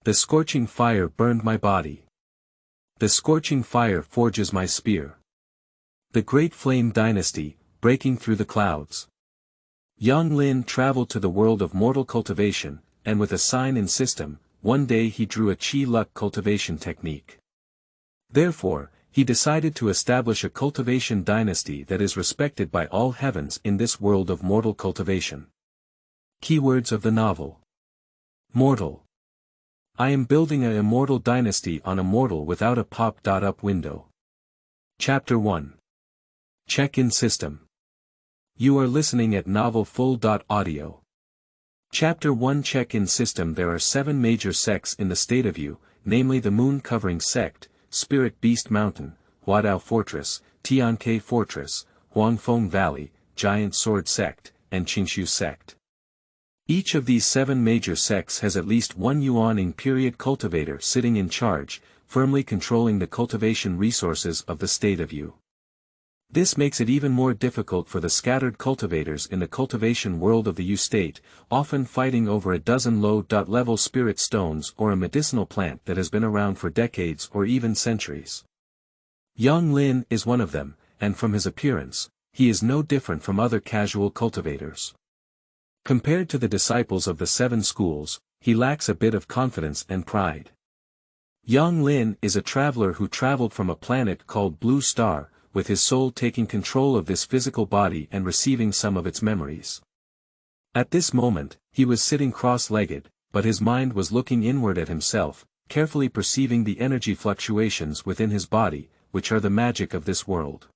The scorching fire burned my body. The scorching fire forges my spear. The Great Flame Dynasty, breaking through the clouds. Yang Lin traveled to the world of mortal cultivation, and with a sign and system, one day he drew a Qi luck cultivation technique. Therefore, he decided to establish a cultivation dynasty that is respected by all heavens in this world of mortal cultivation. Keywords of the novel. Mortal. I am building a immortal dynasty on a mortal without a pop-up window. Chapter 1. Check-in system. You are listening at Novel Full.audio. Chapter 1 Check-in system. There are 7 major sects in the state of Yu, namely the Moon Covering Sect, Spirit Beast Mountain, Huadao Fortress, Tianke Fortress, Huangfeng Valley, Giant Sword Sect, and Qingniu Sect. Each of these 7 major sects has at least one Yuaning period cultivator sitting in charge, firmly controlling the cultivation resources of the state of Yu. This makes it even more difficult for the scattered cultivators in the cultivation world of the Yu state, often fighting over a dozen low-level spirit stones or a medicinal plant that has been around for decades or even centuries. Yang Lin is one of them, and from his appearance, he is no different from other casual cultivators. Compared to the disciples of the 7 schools, he lacks a bit of confidence and pride. Yang Lin is a traveler who traveled from a planet called Blue Star, with his soul taking control of this physical body and receiving some of its memories. At this moment, he was sitting cross-legged, but his mind was looking inward at himself, carefully perceiving the energy fluctuations within his body, which are the magic of this world.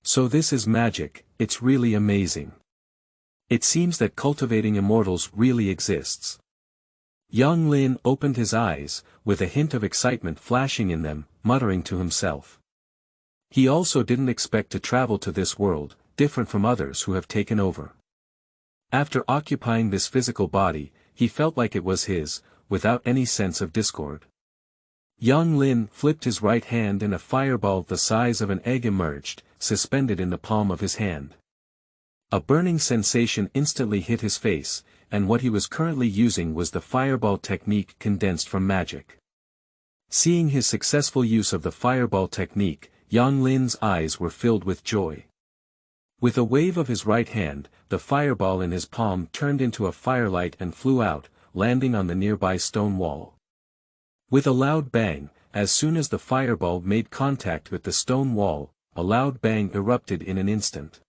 So this is magic, it's really amazing. It seems that cultivating immortals really exists. Yang Lin opened his eyes, with a hint of excitement flashing in them, muttering to himself. He also didn't expect to travel to this world, different from others who have taken over. After occupying this physical body, he felt like it was his, without any sense of discord. Yang Lin flipped his right hand and a fireball the size of an egg emerged, suspended in the palm of his hand. A burning sensation instantly hit his face, and what he was currently using was the fireball technique condensed from magic. Seeing his successful use of the fireball technique, Yang Lin's eyes were filled with joy. With a wave of his right hand, the fireball in his palm turned into a firelight and flew out, landing on the nearby stone wall. With a loud bang, as soon as the fireball made contact with the stone wall, a loud bang erupted in an instant.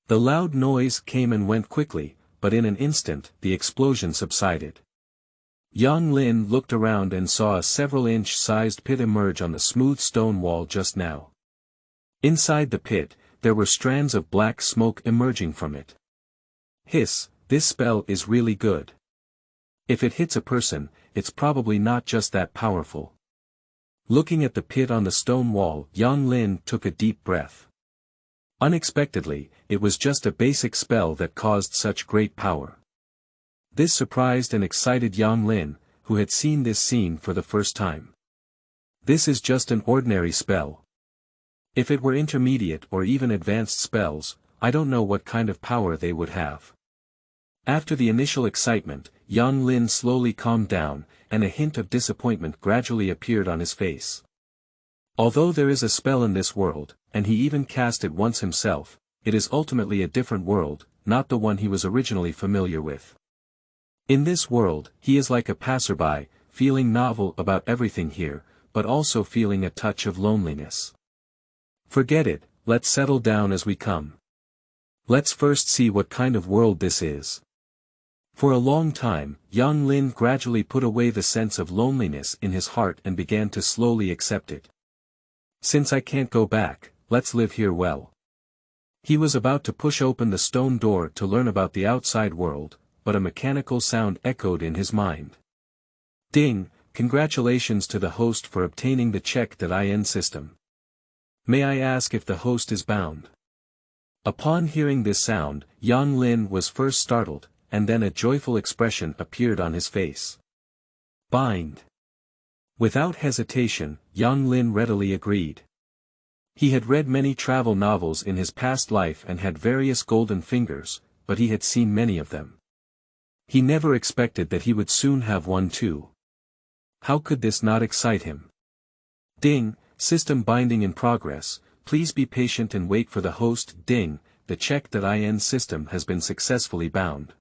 The loud noise came and went quickly, but in an instant the explosion subsided. Yang Lin looked around and saw a several-inch-sized pit emerge on the smooth stone wall just now. Inside the pit, there were strands of black smoke emerging from it. Hiss, this spell is really good. If it hits a person, it's probably not just that powerful. Looking at the pit on the stone wall, Yang Lin took a deep breath. Unexpectedly, it was just a basic spell that caused such great power. This surprised and excited Yang Lin, who had seen this scene for the first time. This is just an ordinary spell. If it were intermediate or even advanced spells, I don't know what kind of power they would have. After the initial excitement, Yang Lin slowly calmed down, and a hint of disappointment gradually appeared on his face. Although there is a spell in this world, and he even cast it once himself, it is ultimately a different world, not the one he was originally familiar with. In this world, he is like a passerby, feeling novel about everything here, but also feeling a touch of loneliness. Forget it, let's settle down as we come. Let's first see what kind of world this is. For a long time, Yang Lin gradually put away the sense of loneliness in his heart and began to slowly accept it. Since I can't go back, let's live here well. He was about to push open the stone door to learn about the outside world, but a mechanical sound echoed in his mind. Ding, congratulations to the host for obtaining the check.in system. May I ask if the host is bound? Upon hearing this sound, Yang Lin was first startled, and then a joyful expression appeared on his face. Bind. Without hesitation, Yang Lin readily agreed. He had read many travel novels in his past life and had various golden fingers, but he had seen many of them. He never expected that he would soon have one too. How could this not excite him? Ding, system binding in progress, please be patient and wait for the host. Ding, the check.in system has been successfully bound.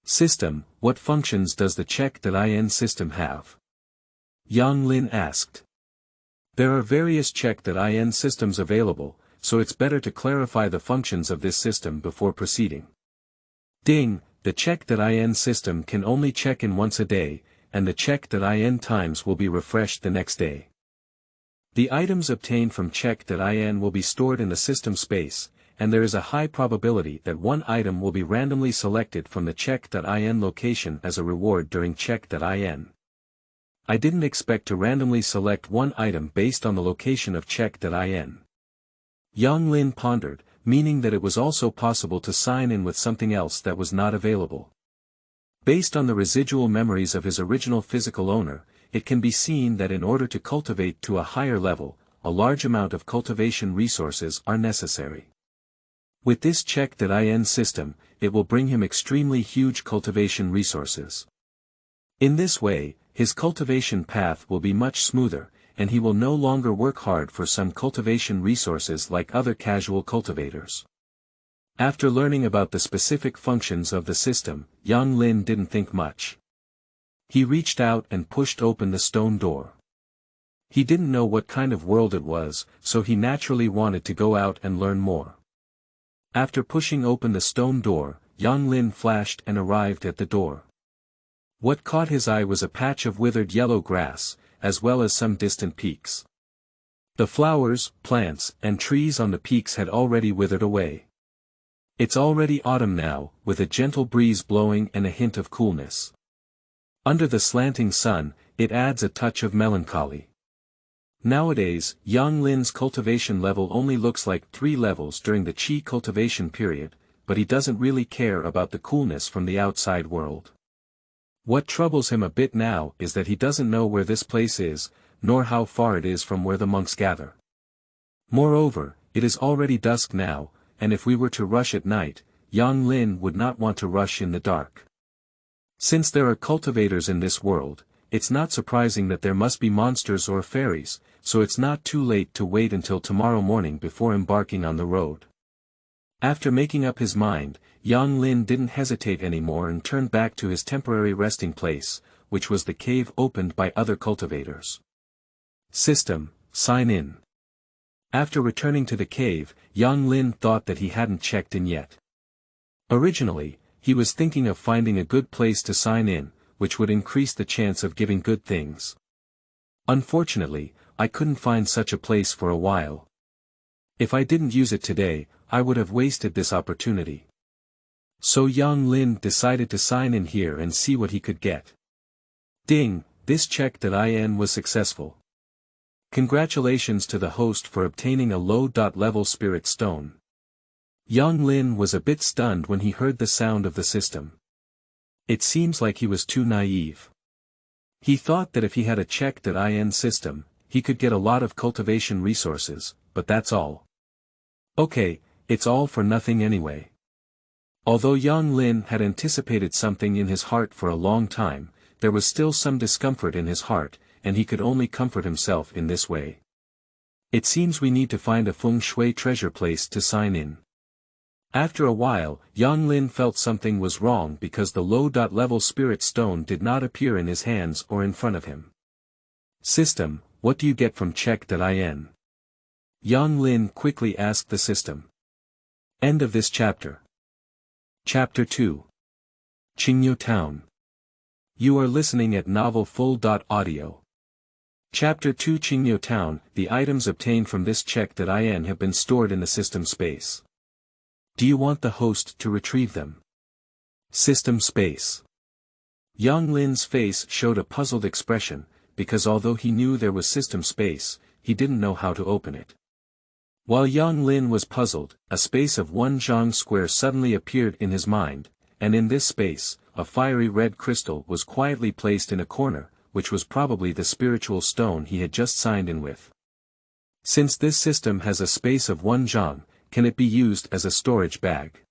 System, what functions does the check.in system have? Yang Lin asked. There are various check.in systems available, so it's better to clarify the functions of this system before proceeding. Ding, the check.in system can only check in once a day, and the check.in times will be refreshed the next day. The items obtained from check.in will be stored in the system space, and there is a high probability that one item will be randomly selected from the check.in location as a reward during check.in. I didn't expect to randomly select one item based on the location of check.in. Yang Lin pondered, meaning that it was also possible to sign in with something else that was not available. Based on the residual memories of his original physical owner, it can be seen that in order to cultivate to a higher level, a large amount of cultivation resources are necessary. With this check.in system, it will bring him extremely huge cultivation resources. In this way, his cultivation path will be much smoother, and he will no longer work hard for some cultivation resources like other casual cultivators. After learning about the specific functions of the system, Yang Lin didn't think much. He reached out and pushed open the stone door. He didn't know what kind of world it was, so he naturally wanted to go out and learn more. After pushing open the stone door, Yang Lin flashed and arrived at the door. What caught his eye was a patch of withered yellow grass, as well as some distant peaks. The flowers, plants, and trees on the peaks had already withered away. It's already autumn now, with a gentle breeze blowing and a hint of coolness. Under the slanting sun, it adds a touch of melancholy. Nowadays, Yang Lin's cultivation level only looks like 3 levels during the Qi cultivation period, but he doesn't really care about the coolness from the outside world. What troubles him a bit now is that he doesn't know where this place is, nor how far it is from where the monks gather. Moreover, it is already dusk now, and if we were to rush at night, Yang Lin would not want to rush in the dark. Since there are cultivators in this world, it's not surprising that there must be monsters or fairies, so it's not too late to wait until tomorrow morning before embarking on the road. After making up his mind, Yang Lin didn't hesitate anymore and turned back to his temporary resting place, which was the cave opened by other cultivators. System, sign in. After returning to the cave, Yang Lin thought that he hadn't checked in yet. Originally, he was thinking of finding a good place to sign in, which would increase the chance of giving good things. Unfortunately, I couldn't find such a place for a while. If I didn't use it today, I would have wasted this opportunity. So Yang Lin decided to sign in here and see what he could get. Ding, this check.in was successful. Congratulations to the host for obtaining a low-level spirit stone. Yang Lin was a bit stunned when he heard the sound of the system. It seems like he was too naive. He thought that if he had a check.in system, he could get a lot of cultivation resources, but that's all. Okay, it's all for nothing anyway. Although Yang Lin had anticipated something in his heart for a long time, there was still some discomfort in his heart, and he could only comfort himself in this way. It seems we need to find a feng shui treasure place to sign in. After a while, Yang Lin felt something was wrong because the low-level spirit stone did not appear in his hands or in front of him. System, what do you get from check.in? Yang Lin quickly asked the system. End of this chapter. Chapter 2. Qingniu Town. You are listening at Novel Full.audio. Chapter 2 Qingniu Town. The items obtained from this check.in have been stored in the system space. Do you want the host to retrieve them? System space. Yang Lin's face showed a puzzled expression, because although he knew there was system space, he didn't know how to open it. While Yang Lin was puzzled, a space of 1 zhang square suddenly appeared in his mind, and in this space, a fiery red crystal was quietly placed in a corner, which was probably the spiritual stone he had just signed in with. Since this system has a space of 1 zhang, can it be used as a storage bag?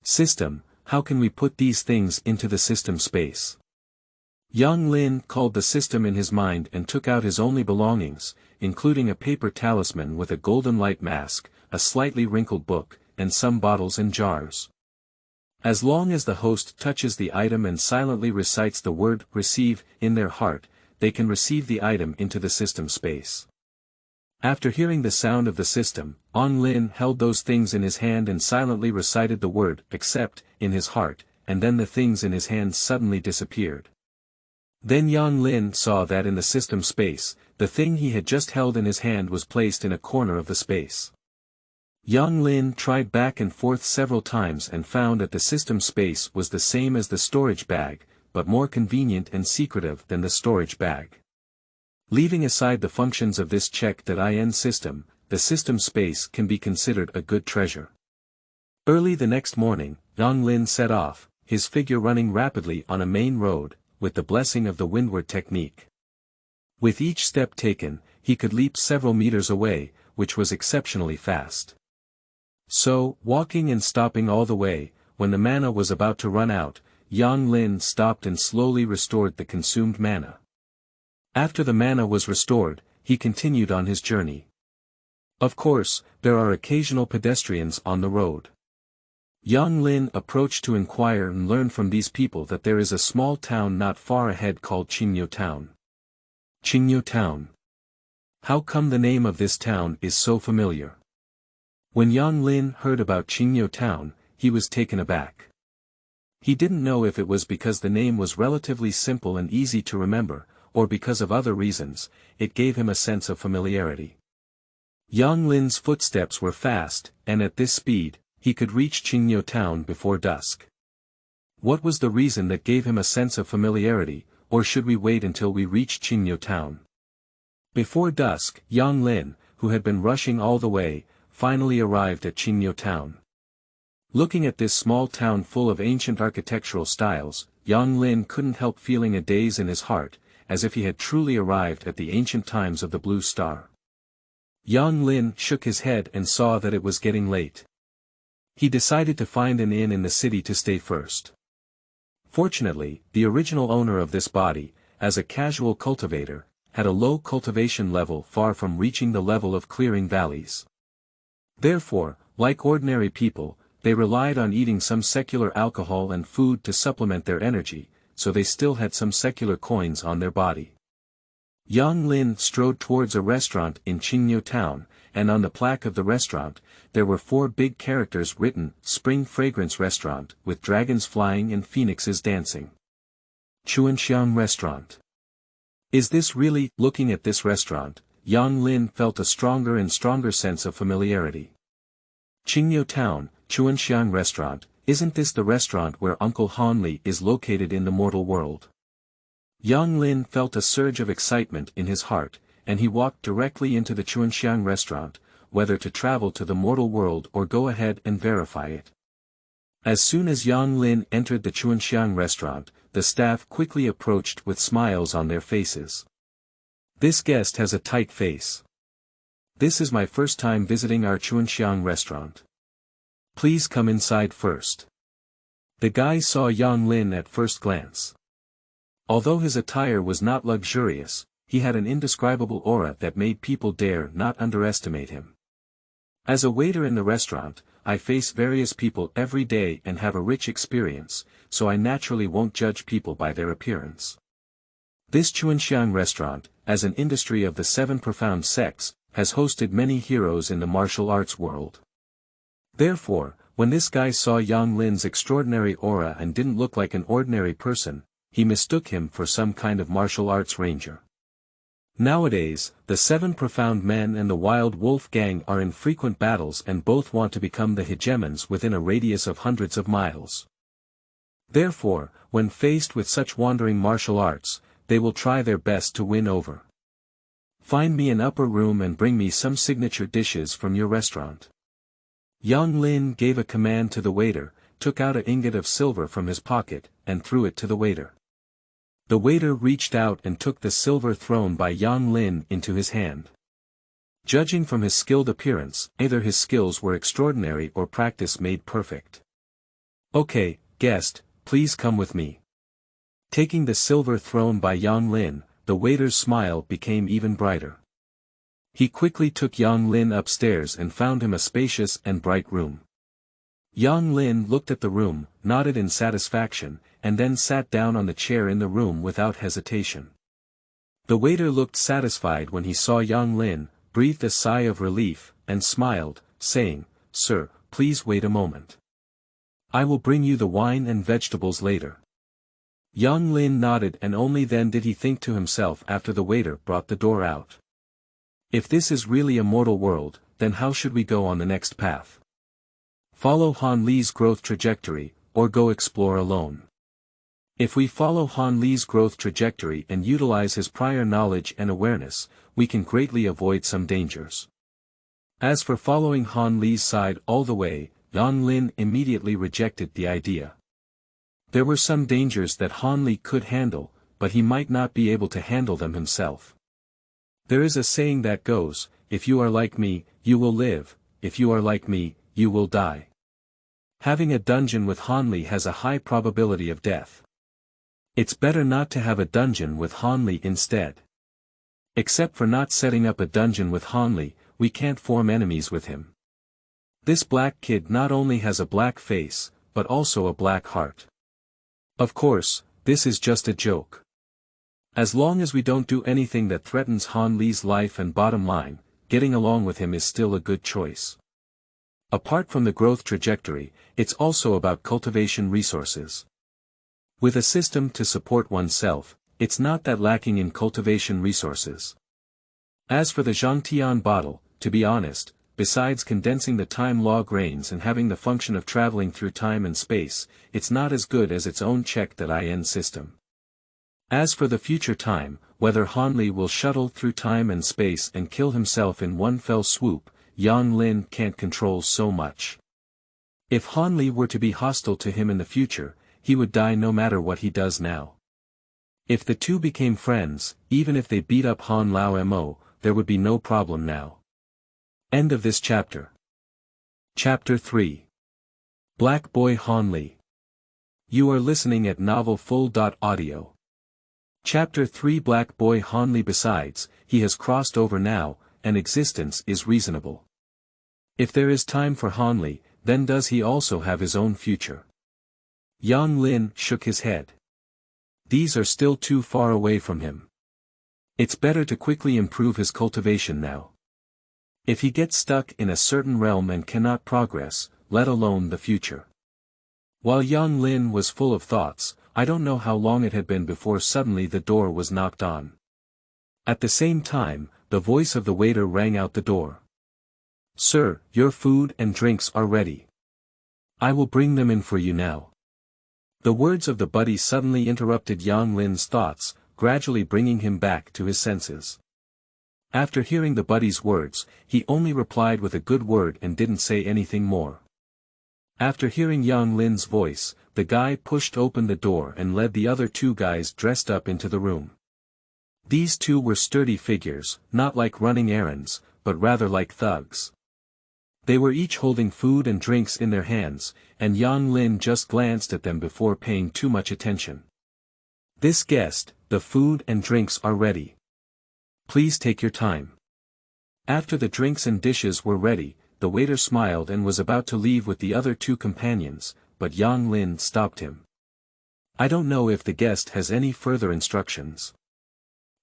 System, how can we put these things into the system space? Yang Lin called the system in his mind and took out his only belongings, including a paper talisman with a golden light mask, a slightly wrinkled book, and some bottles and jars. As long as the host touches the item and silently recites the word "receive" in their heart, they can receive the item into the system space. After hearing the sound of the system, Yang Lin held those things in his hand and silently recited the word "accept" in his heart, and then the things in his hand suddenly disappeared. Then Yang Lin saw that in the system space, the thing he had just held in his hand was placed in a corner of the space. Yang Lin tried back and forth several times and found that the system space was the same as the storage bag, but more convenient and secretive than the storage bag. Leaving aside the functions of this check.in system, the system space can be considered a good treasure. Early the next morning, Yang Lin set off, his figure running rapidly on a main road, with the blessing of the windward technique. With each step taken, he could leap several meters away, which was exceptionally fast. So, walking and stopping all the way, when the mana was about to run out, Yang Lin stopped and slowly restored the consumed mana. After the mana was restored, he continued on his journey. Of course, there are occasional pedestrians on the road. Yang Lin approached to inquire and learn from these people that there is a small town not far ahead called Qingniu Town. Qingniu Town. How come the name of this town is so familiar? When Yang Lin heard about Qingniu Town, he was taken aback. He didn't know if it was because the name was relatively simple and easy to remember, or because of other reasons, it gave him a sense of familiarity. Yang Lin's footsteps were fast, and at this speed, he could reach Qingniu Town before dusk. What was the reason that gave him a sense of familiarity, or should we wait until we reach Qingniu Town? Before dusk, Yang Lin, who had been rushing all the way, finally arrived at Qingniu Town. Looking at this small town full of ancient architectural styles, Yang Lin couldn't help feeling a daze in his heart, as if he had truly arrived at the ancient times of the Blue Star. Yang Lin shook his head and saw that it was getting late. He decided to find an inn in the city to stay first. Fortunately, the original owner of this body, as a casual cultivator, had a low cultivation level far from reaching the level of clearing valleys. Therefore, like ordinary people, they relied on eating some secular alcohol and food to supplement their energy, so they still had some secular coins on their body. Yang Lin strode towards a restaurant in Qingniu Town, and on the plaque of the restaurant, there were 4 big characters written, "Spring Fragrance Restaurant, with dragons flying and phoenixes dancing. Chuanxiang Restaurant." Is this really? Looking at this restaurant, Yang Lin felt a stronger and stronger sense of familiarity. Qingniu Town, Chuanxiang Restaurant, isn't this the restaurant where Uncle Hanli is located in the mortal world? Yang Lin felt a surge of excitement in his heart, and he walked directly into the Chuanxiang restaurant, whether to travel to the mortal world or go ahead and verify it. As soon as Yang Lin entered the Chuanxiang restaurant, the staff quickly approached with smiles on their faces. This guest has a tight face. This is my first time visiting our Chuanxiang restaurant. Please come inside first. The guy saw Yang Lin at first glance. Although his attire was not luxurious, he had an indescribable aura that made people dare not underestimate him. As a waiter in the restaurant, I face various people every day and have a rich experience, so I naturally won't judge people by their appearance. This Chuanxiang restaurant, as an industry of the 7 profound sects, has hosted many heroes in the martial arts world. Therefore, when this guy saw Yang Lin's extraordinary aura and didn't look like an ordinary person, he mistook him for some kind of martial arts ranger. Nowadays, the 7 profound men and the wild wolf gang are in frequent battles and both want to become the hegemons within a radius of hundreds of miles. Therefore, when faced with such wandering martial arts, they will try their best to win over. Find me an upper room and bring me some signature dishes from your restaurant. Yang Lin gave a command to the waiter, took out an ingot of silver from his pocket, and threw it to the waiter. The waiter reached out and took the silver thrown by Yang Lin into his hand. Judging from his skilled appearance, either his skills were extraordinary or practice made perfect. Okay, guest, please come with me. Taking the silver throne by Yang Lin, the waiter's smile became even brighter. He quickly took Yang Lin upstairs and found him a spacious and bright room. Yang Lin looked at the room, nodded in satisfaction, and then sat down on the chair in the room without hesitation. The waiter looked satisfied when he saw Yang Lin, breathed a sigh of relief, and smiled, saying, "Sir, please wait a moment. I will bring you the wine and vegetables later." Yang Lin nodded, and only then did he think to himself after the waiter brought the door out. If this is really a mortal world, then how should we go on the next path? Follow Han Li's growth trajectory, or go explore alone? If we follow Han Li's growth trajectory and utilize his prior knowledge and awareness, we can greatly avoid some dangers. As for following Han Li's side all the way, Yang Lin immediately rejected the idea. There were some dangers that Han Li could handle, but he might not be able to handle them himself. There is a saying that goes, "If you are like me, you will live, if you are like me, you will die." Having a dungeon with Han Li has a high probability of death. It's better not to have a dungeon with Han Li instead. Except for not setting up a dungeon with Han Li, we can't form enemies with him. This black kid not only has a black face, but also a black heart. Of course, this is just a joke. As long as we don't do anything that threatens Han Li's life and bottom line, getting along with him is still a good choice. Apart from the growth trajectory, it's also about cultivation resources. With a system to support oneself, it's not that lacking in cultivation resources. As for the Zhangtian bottle, to be honest, besides condensing the time law grains and having the function of traveling through time and space, it's not as good as its own check.in system. As for the future time, whether Han Li will shuttle through time and space and kill himself in one fell swoop, Yang Lin can't control so much. If Han Li were to be hostile to him in the future, he would die no matter what he does now. If the two became friends, even if they beat up Han Lao Mo, there would be no problem now. End of this chapter. Chapter 3. Black Boy Han Li. You are listening at novelfull.audio. Chapter 3. Black Boy Han Li. Besides, he has crossed over now, and existence is reasonable. If there is time for Han Li, then does he also have his own future? Yang Lin shook his head. These are still too far away from him. It's better to quickly improve his cultivation now. If he gets stuck in a certain realm and cannot progress, let alone the future. While Yang Lin was full of thoughts, I don't know how long it had been before suddenly the door was knocked on. At the same time, the voice of the waiter rang out the door. "Sir, your food and drinks are ready. I will bring them in for you now." The words of the buddy suddenly interrupted Yang Lin's thoughts, gradually bringing him back to his senses. After hearing the buddy's words, he only replied with a good word and didn't say anything more. After hearing Yang Lin's voice, the guy pushed open the door and led the other two guys dressed up into the room. These two were sturdy figures, not like running errands, but rather like thugs. They were each holding food and drinks in their hands, and Yang Lin just glanced at them before paying too much attention. "This guest, the food and drinks are ready. Please take your time." After the drinks and dishes were ready, the waiter smiled and was about to leave with the other two companions, but Yang Lin stopped him. "I don't know if the guest has any further instructions.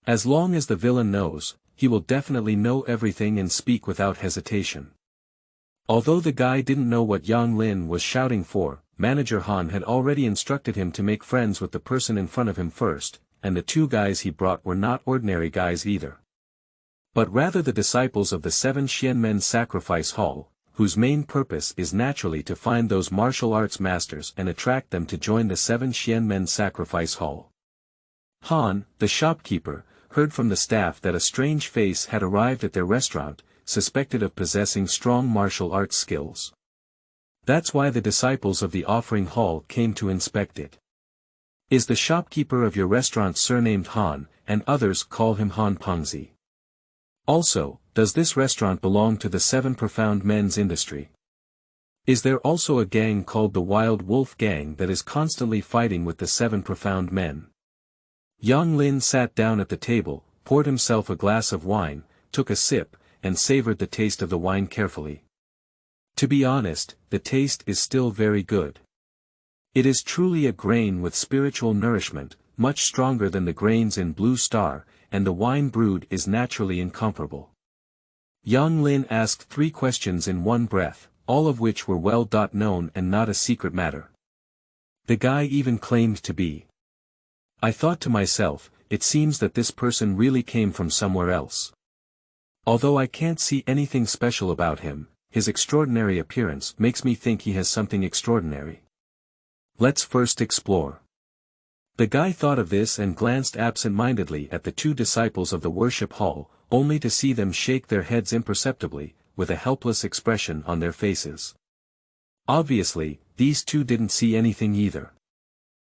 As long as the villain knows, he will definitely know everything and speak without hesitation." Although the guy didn't know what Yang Lin was shouting for, Manager Han had already instructed him to make friends with the person in front of him first, and the two guys he brought were not ordinary guys either. But rather the disciples of the 7 Xianmen Sacrifice Hall, whose main purpose is naturally to find those martial arts masters and attract them to join the 7 Xianmen Sacrifice Hall. Han, the shopkeeper, heard from the staff that a strange face had arrived at their restaurant, suspected of possessing strong martial arts skills. That's why the disciples of the offering hall came to inspect it. "Is the shopkeeper of your restaurant surnamed Han, and others call him Han Pengzi? Also, does this restaurant belong to the 7 Profound Men's industry? Is there also a gang called the Wild Wolf Gang that is constantly fighting with the 7 Profound Men?" Yang Lin sat down at the table, poured himself a glass of wine, took a sip, and savored the taste of the wine carefully. To be honest, the taste is still very good. It is truly a grain with spiritual nourishment, much stronger than the grains in Blue Star, and the wine brewed is naturally incomparable. Yang Lin asked 3 questions in one breath, all of which were well known and not a secret matter. The guy even claimed to be. I thought to myself, it seems that this person really came from somewhere else. Although I can't see anything special about him, his extraordinary appearance makes me think he has something extraordinary. Let's first explore. The guy thought of this and glanced absent-mindedly at the 2 disciples of the worship hall, only to see them shake their heads imperceptibly, with a helpless expression on their faces. Obviously, these 2 didn't see anything either.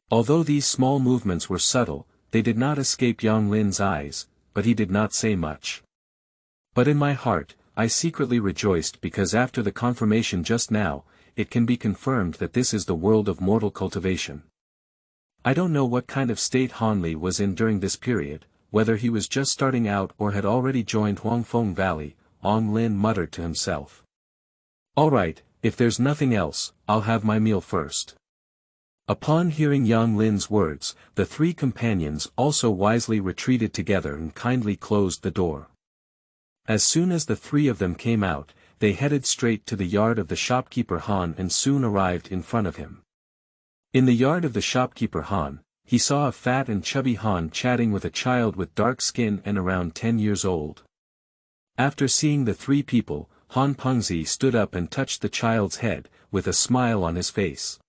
Although these small movements were subtle, they did not escape Yang Lin's eyes, but he did not say much. But in my heart, I secretly rejoiced because after the confirmation just now, it can be confirmed that this is the world of mortal cultivation. I don't know what kind of state Han Li was in during this period, whether he was just starting out or had already joined Honghuang Valley, Yang Lin muttered to himself. Alright, if there's nothing else, I'll have my meal first. Upon hearing Yang Lin's words, the 3 companions also wisely retreated together and kindly closed the door. As soon as the 3 of them came out, they headed straight to the yard of the shopkeeper Han and soon arrived in front of him. In the yard of the shopkeeper Han, he saw a fat and chubby Han chatting with a child with dark skin and around 10 years old. After seeing the 3 people, Han Pengzi stood up and touched the child's head, with a smile on his face.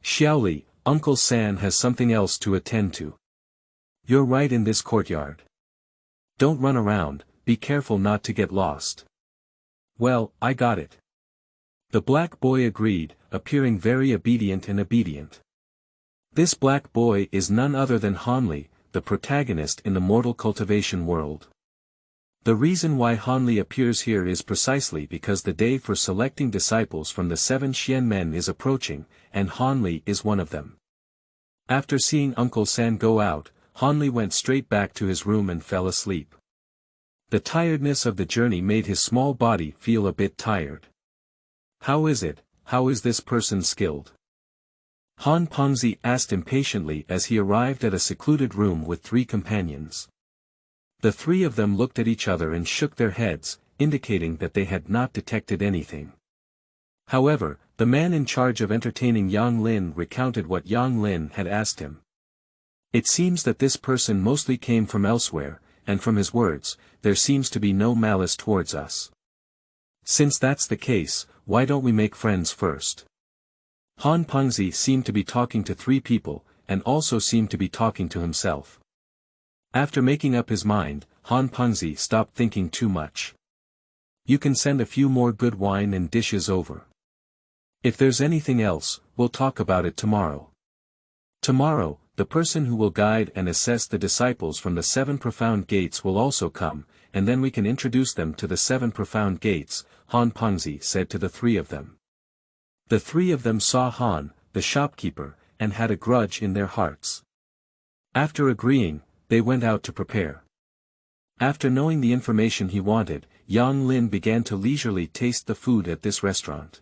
Xiaoli, Uncle San has something else to attend to. You're right in this courtyard. Don't run around, be careful not to get lost. Well, I got it. The black boy agreed, appearing very obedient. This black boy is none other than Han Li, the protagonist in the mortal cultivation world. The reason why Han Li appears here is precisely because the day for selecting disciples from the 7 Xian men is approaching, and Han Li is one of them. After seeing Uncle San go out, Han Li went straight back to his room and fell asleep. The tiredness of the journey made his small body feel a bit tired. How is this person skilled? Han Pengzi asked impatiently as he arrived at a secluded room with 3 companions. The 3 of them looked at each other and shook their heads, indicating that they had not detected anything. However, the man in charge of entertaining Yang Lin recounted what Yang Lin had asked him. It seems that this person mostly came from elsewhere, and from his words, there seems to be no malice towards us. Since that's the case, why don't we make friends first? Han Pengzi seemed to be talking to 3 people, and also seemed to be talking to himself. After making up his mind, Han Pengzi stopped thinking too much. You can send a few more good wine and dishes over. If there's anything else, we'll talk about it tomorrow. Tomorrow, the person who will guide and assess the disciples from the 7 profound gates will also come, and then we can introduce them to the 7 profound gates, Han Pengzi said to the 3 of them. The 3 of them saw Han, the shopkeeper, and had a grudge in their hearts. After agreeing, they went out to prepare. After knowing the information he wanted, Yang Lin began to leisurely taste the food at this restaurant.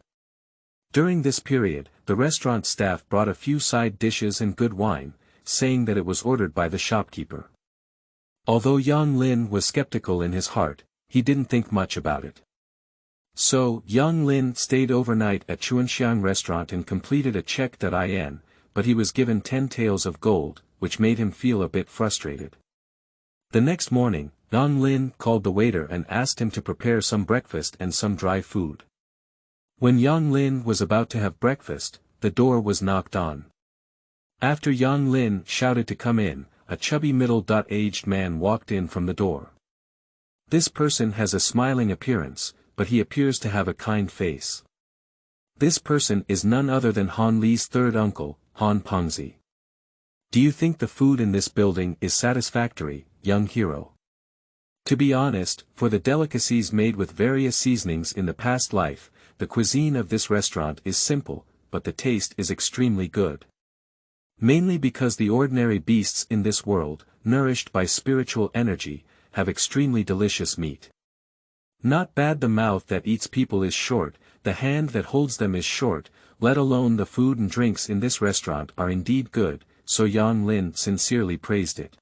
During this period, the restaurant staff brought a few side dishes and good wine, saying that it was ordered by the shopkeeper. Although Yang Lin was skeptical in his heart, he didn't think much about it. So, Yang Lin stayed overnight at Chuanxiang restaurant and completed a check.in, but he was given 10 taels of gold, which made him feel a bit frustrated. The next morning, Yang Lin called the waiter and asked him to prepare some breakfast and some dry food. When Yang Lin was about to have breakfast, the door was knocked on. After Yang Lin shouted to come in, a chubby middle-aged man walked in from the door. This person has a smiling appearance, but he appears to have a kind face. This person is none other than Han Li's 3rd uncle, Han Pengzi. Do you think the food in this building is satisfactory, young hero? To be honest, for the delicacies made with various seasonings in the past life, the cuisine of this restaurant is simple, but the taste is extremely good. Mainly because the ordinary beasts in this world, nourished by spiritual energy, have extremely delicious meat. Not bad, the mouth that eats people is short, the hand that holds them is short, let alone the food and drinks in this restaurant are indeed good, so Yang Lin sincerely praised it.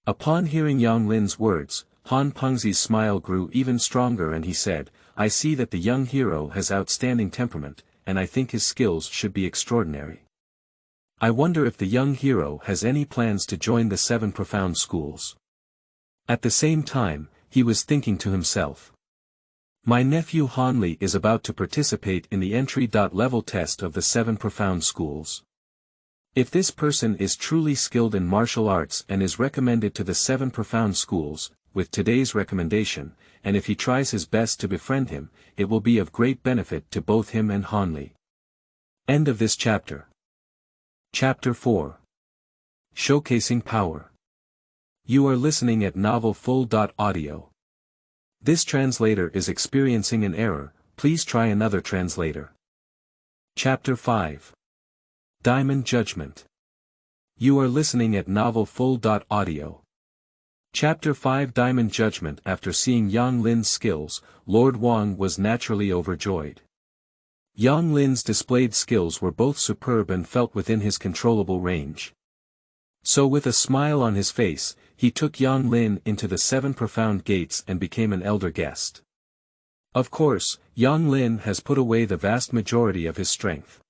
Upon hearing Yang Lin's words, Han Pengzi's smile grew even stronger and he said, I see that the young hero has outstanding temperament, and I think his skills should be extraordinary. I wonder if the young hero has any plans to join the 7 profound schools. At the same time, he was thinking to himself. My nephew Hanli is about to participate in the entry-level test of the 7 profound schools. If this person is truly skilled in martial arts and is recommended to the 7 profound schools, with today's recommendation, and if he tries his best to befriend him, it will be of great benefit to both him and Hanli. End of this chapter. Chapter 4. Showcasing Power. You are listening at Novel Full.audio. This translator is experiencing an error, please try another translator. Chapter 5. Diamond Judgment. You are listening at Novel Full.audio. Chapter 5 Diamond Judgment. After seeing Yang Lin's skills, Lord Wang was naturally overjoyed. Yang Lin's displayed skills were both superb and felt within his controllable range. So with a smile on his face, he took Yang Lin into the 7 profound gates and became an elder guest. Of course, Yang Lin has put away the vast majority of his strength.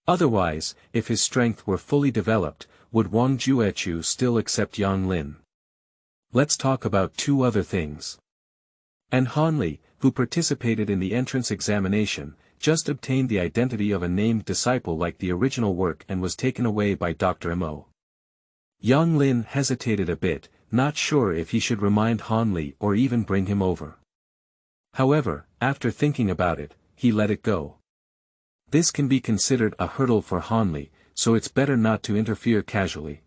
Otherwise, if his strength were fully developed, would Wang Juechu still accept Yang Lin? Let's talk about 2 other things. And Hanli, who participated in the entrance examination, just obtained the identity of a named disciple like the original work and was taken away by Dr. Mo. Yang Lin hesitated a bit, not sure if he should remind Hanli or even bring him over. However, after thinking about it, he let it go. This can be considered a hurdle for Hanli, so it's better not to interfere casually.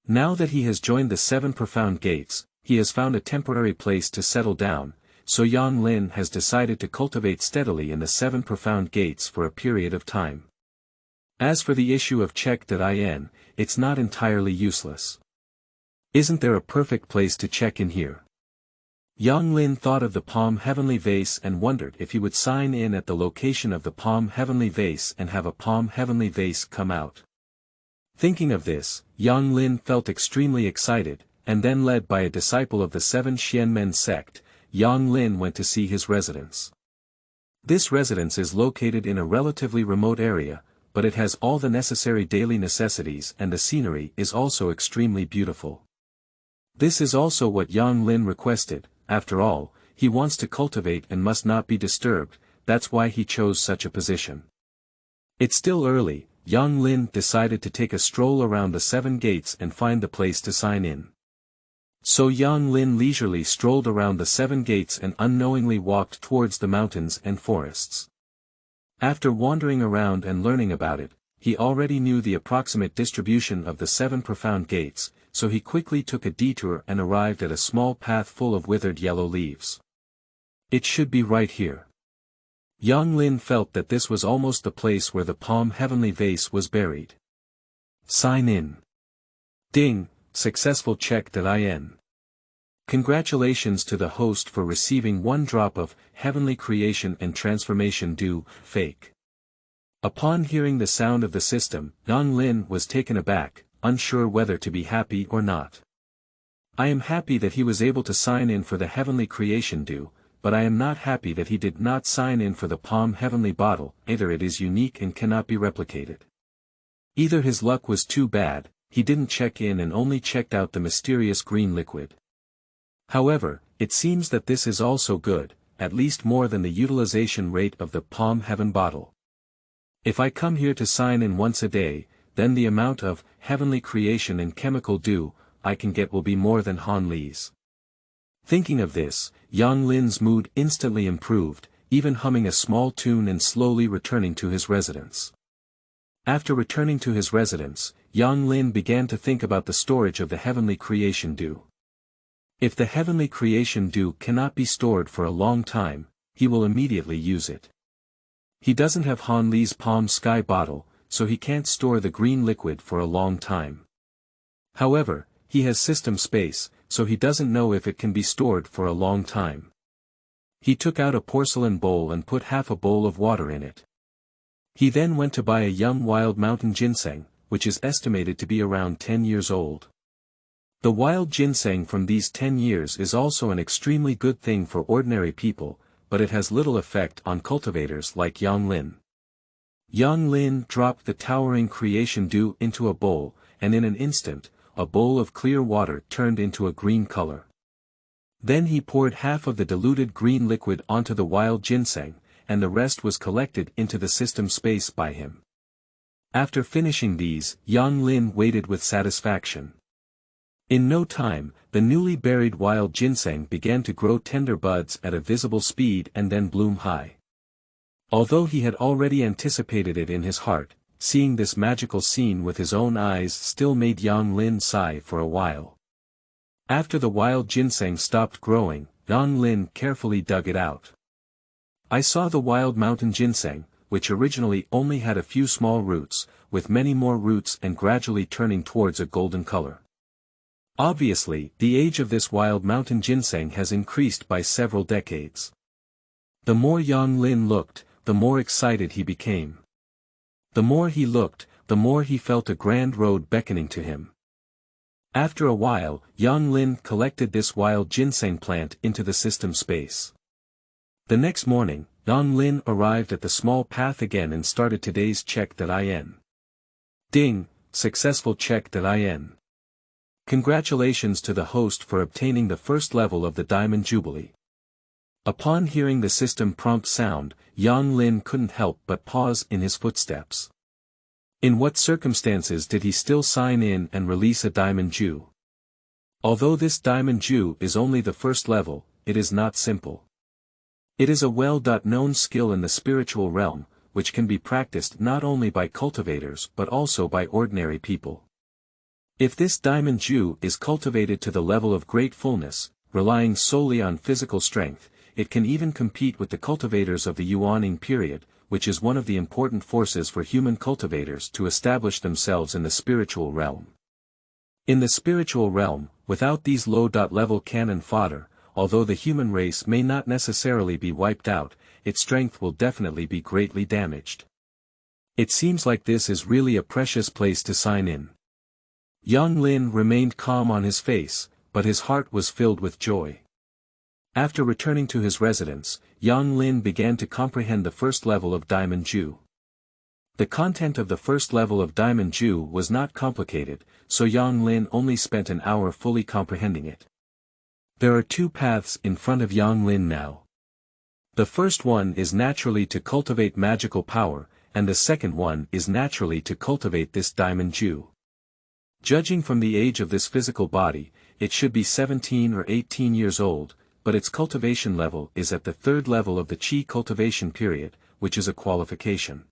Now that he has joined the 7 profound gates, he has found a temporary place to settle down, so Yang Lin has decided to cultivate steadily in the 7 profound gates for a period of time. As for the issue of check.in, it's not entirely useless. Isn't there a perfect place to check in here? Yang Lin thought of the Palm Heavenly Vase and wondered if he would sign in at the location of the Palm Heavenly Vase and have a Palm Heavenly Vase come out. Thinking of this, Yang Lin felt extremely excited, and then led by a disciple of the 7 Xianmen sect, Yang Lin went to see his residence. This residence is located in a relatively remote area, but it has all the necessary daily necessities and the scenery is also extremely beautiful. This is also what Yang Lin requested, after all, he wants to cultivate and must not be disturbed, that's why he chose such a position. It's still early, Yang Lin decided to take a stroll around the 7 gates and find the place to sign in. So Yang Lin leisurely strolled around the 7 gates and unknowingly walked towards the mountains and forests. After wandering around and learning about it, he already knew the approximate distribution of the 7 profound gates, so he quickly took a detour and arrived at a small path full of withered yellow leaves. It should be right here. Yang Lin felt that this was almost the place where the Palm Heavenly Vase was buried. Sign in. Ding, successful check.in. Congratulations to the host for receiving 1 drop of Heavenly Creation and Transformation Dew, fake. Upon hearing the sound of the system, Yang Lin was taken aback, unsure whether to be happy or not. I am happy that he was able to sign in for the Heavenly Creation Dew, but I am not happy that he did not sign in for the Palm Heavenly Bottle, either it is unique and cannot be replicated. Either his luck was too bad, he didn't check in and only checked out the mysterious green liquid. However, it seems that this is also good, at least more than the utilization rate of the Palm Heaven Bottle. If I come here to sign in once a day, then the amount of Heavenly Creation and Chemical Dew I can get will be more than Han Li's. Thinking of this, Yang Lin's mood instantly improved, even humming a small tune and slowly returning to his residence. After returning to his residence, Yang Lin began to think about the storage of the Heavenly Creation Dew. If the Heavenly Creation Dew cannot be stored for a long time, he will immediately use it. He doesn't have Han Li's Palm Sky bottle, so he can't store the green liquid for a long time. However, he has system space, so he doesn't know if it can be stored for a long time. He took out a porcelain bowl and put half a bowl of water in it. He then went to buy a young wild mountain ginseng, which is estimated to be around 10 years old. The wild ginseng from these 10 years is also an extremely good thing for ordinary people, but it has little effect on cultivators like Yang Lin. Yang Lin dropped the towering creation dew into a bowl, and in an instant, a bowl of clear water turned into a green color. Then he poured half of the diluted green liquid onto the wild ginseng, and the rest was collected into the system space by him. After finishing these, Yang Lin waited with satisfaction. In no time, the newly buried wild ginseng began to grow tender buds at a visible speed and then bloom high. Although he had already anticipated it in his heart, seeing this magical scene with his own eyes still made Yang Lin sigh for a while. After the wild ginseng stopped growing, Yang Lin carefully dug it out. I saw the wild mountain ginseng, which originally only had a few small roots, with many more roots and gradually turning towards a golden color. Obviously, the age of this wild mountain ginseng has increased by several decades. The more Yang Lin looked, the more excited he became. The more he looked, the more he felt a grand road beckoning to him. After a while, Yang Lin collected this wild ginseng plant into the system space. The next morning, Yang Lin arrived at the small path again and started today's check.in. Ding, successful check.in. Congratulations to the host for obtaining the first level of the Diamond Jubilee. Upon hearing the system prompt sound, Yang Lin couldn't help but pause in his footsteps. In what circumstances did he still sign in and release a Diamond Ju? Although this Diamond Ju is only the first level, it is not simple. It is a well-known skill in the spiritual realm, which can be practiced not only by cultivators but also by ordinary people. If this Diamond Ju is cultivated to the level of great fullness, relying solely on physical strength, it can even compete with the cultivators of the Yuaning period, which is one of the important forces for human cultivators to establish themselves in the spiritual realm. In the spiritual realm, without these low-level cannon fodder, although the human race may not necessarily be wiped out, its strength will definitely be greatly damaged. It seems like this is really a precious place to sign in. Yang Lin remained calm on his face, but his heart was filled with joy. After returning to his residence, Yang Lin began to comprehend the first level of Diamond Ju. The content of the first level of Diamond Ju was not complicated, so Yang Lin only spent an hour fully comprehending it. There are two paths in front of Yang Lin now. The first one is naturally to cultivate magical power, and the second one is naturally to cultivate this Diamond Ju. Judging from the age of this physical body, it should be 17 or 18 years old, but its cultivation level is at the third level of the Qi cultivation period, which is a qualification.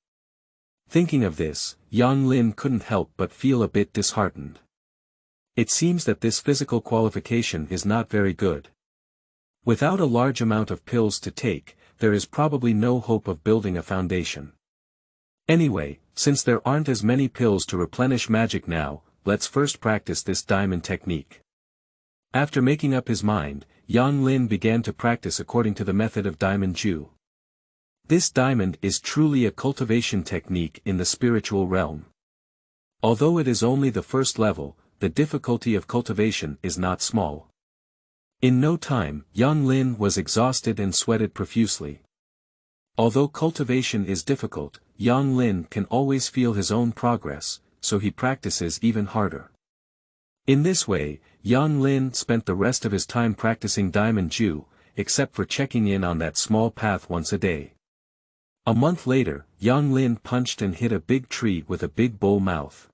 Thinking of this, Yang Lin couldn't help but feel a bit disheartened. It seems that this physical qualification is not very good. Without a large amount of pills to take, there is probably no hope of building a foundation. Anyway, since there aren't as many pills to replenish magic now, let's first practice this diamond technique. After making up his mind, Yang Lin began to practice according to the method of Diamond Ju. This diamond is truly a cultivation technique in the spiritual realm. Although it is only the first level, the difficulty of cultivation is not small. In no time, Yang Lin was exhausted and sweated profusely. Although cultivation is difficult, Yang Lin can always feel his own progress, so he practices even harder. In this way, Yang Lin spent the rest of his time practicing Diamond Ju, except for checking in on that small path once a day. A month later, Yang Lin punched and hit a big tree with a big bowl mouth.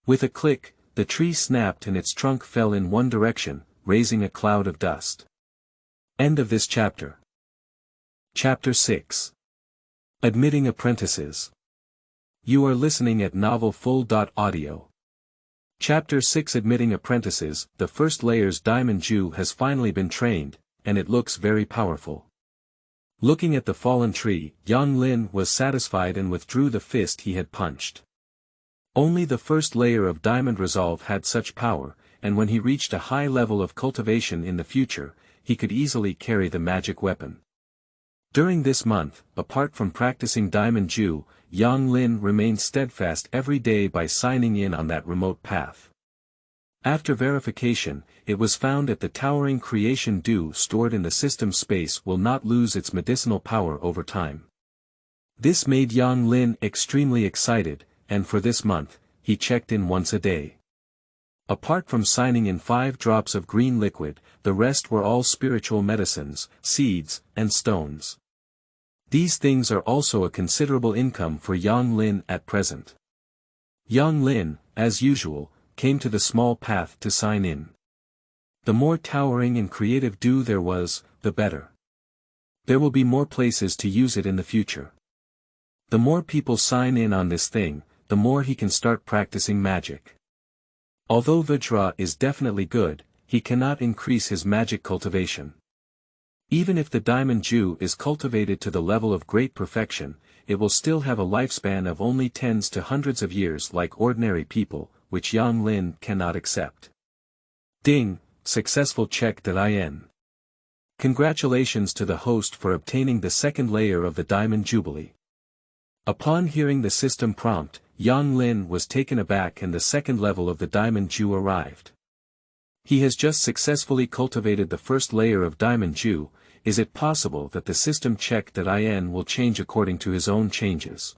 With a click, the tree snapped and its trunk fell in one direction, raising a cloud of dust. End of this chapter. Chapter 6. Admitting Apprentices. You are listening at novelfull.audio. Chapter 6 Admitting Apprentices. The first layer's Diamond Ju has finally been trained, and it looks very powerful. Looking at the fallen tree, Yang Lin was satisfied and withdrew the fist he had punched. Only the first layer of diamond resolve had such power, and when he reached a high level of cultivation in the future, he could easily carry the magic weapon. During this month, apart from practicing Diamond Ju, Yang Lin remained steadfast every day by signing in on that remote path. After verification, it was found that the towering creation dew stored in the system space will not lose its medicinal power over time. This made Yang Lin extremely excited, and for this month, he checked in once a day. Apart from signing in 5 drops of green liquid, the rest were all spiritual medicines, seeds, and stones. These things are also a considerable income for Yang Lin at present. Yang Lin, as usual, came to the small path to sign in. The more towering and creative dew there was, the better. There will be more places to use it in the future. The more people sign in on this thing, the more he can start practicing magic. Although Vajra is definitely good, he cannot increase his magic cultivation. Even if the Diamond Ju is cultivated to the level of great perfection, it will still have a lifespan of only tens to hundreds of years like ordinary people, which Yang Lin cannot accept. Ding, successful check.in. Congratulations to the host for obtaining the second layer of the Diamond Jubilee. Upon hearing the system prompt, Yang Lin was taken aback and the second level of the Diamond Ju arrived. He has just successfully cultivated the first layer of Diamond Ju. Is it possible that the system check.in will change according to his own changes?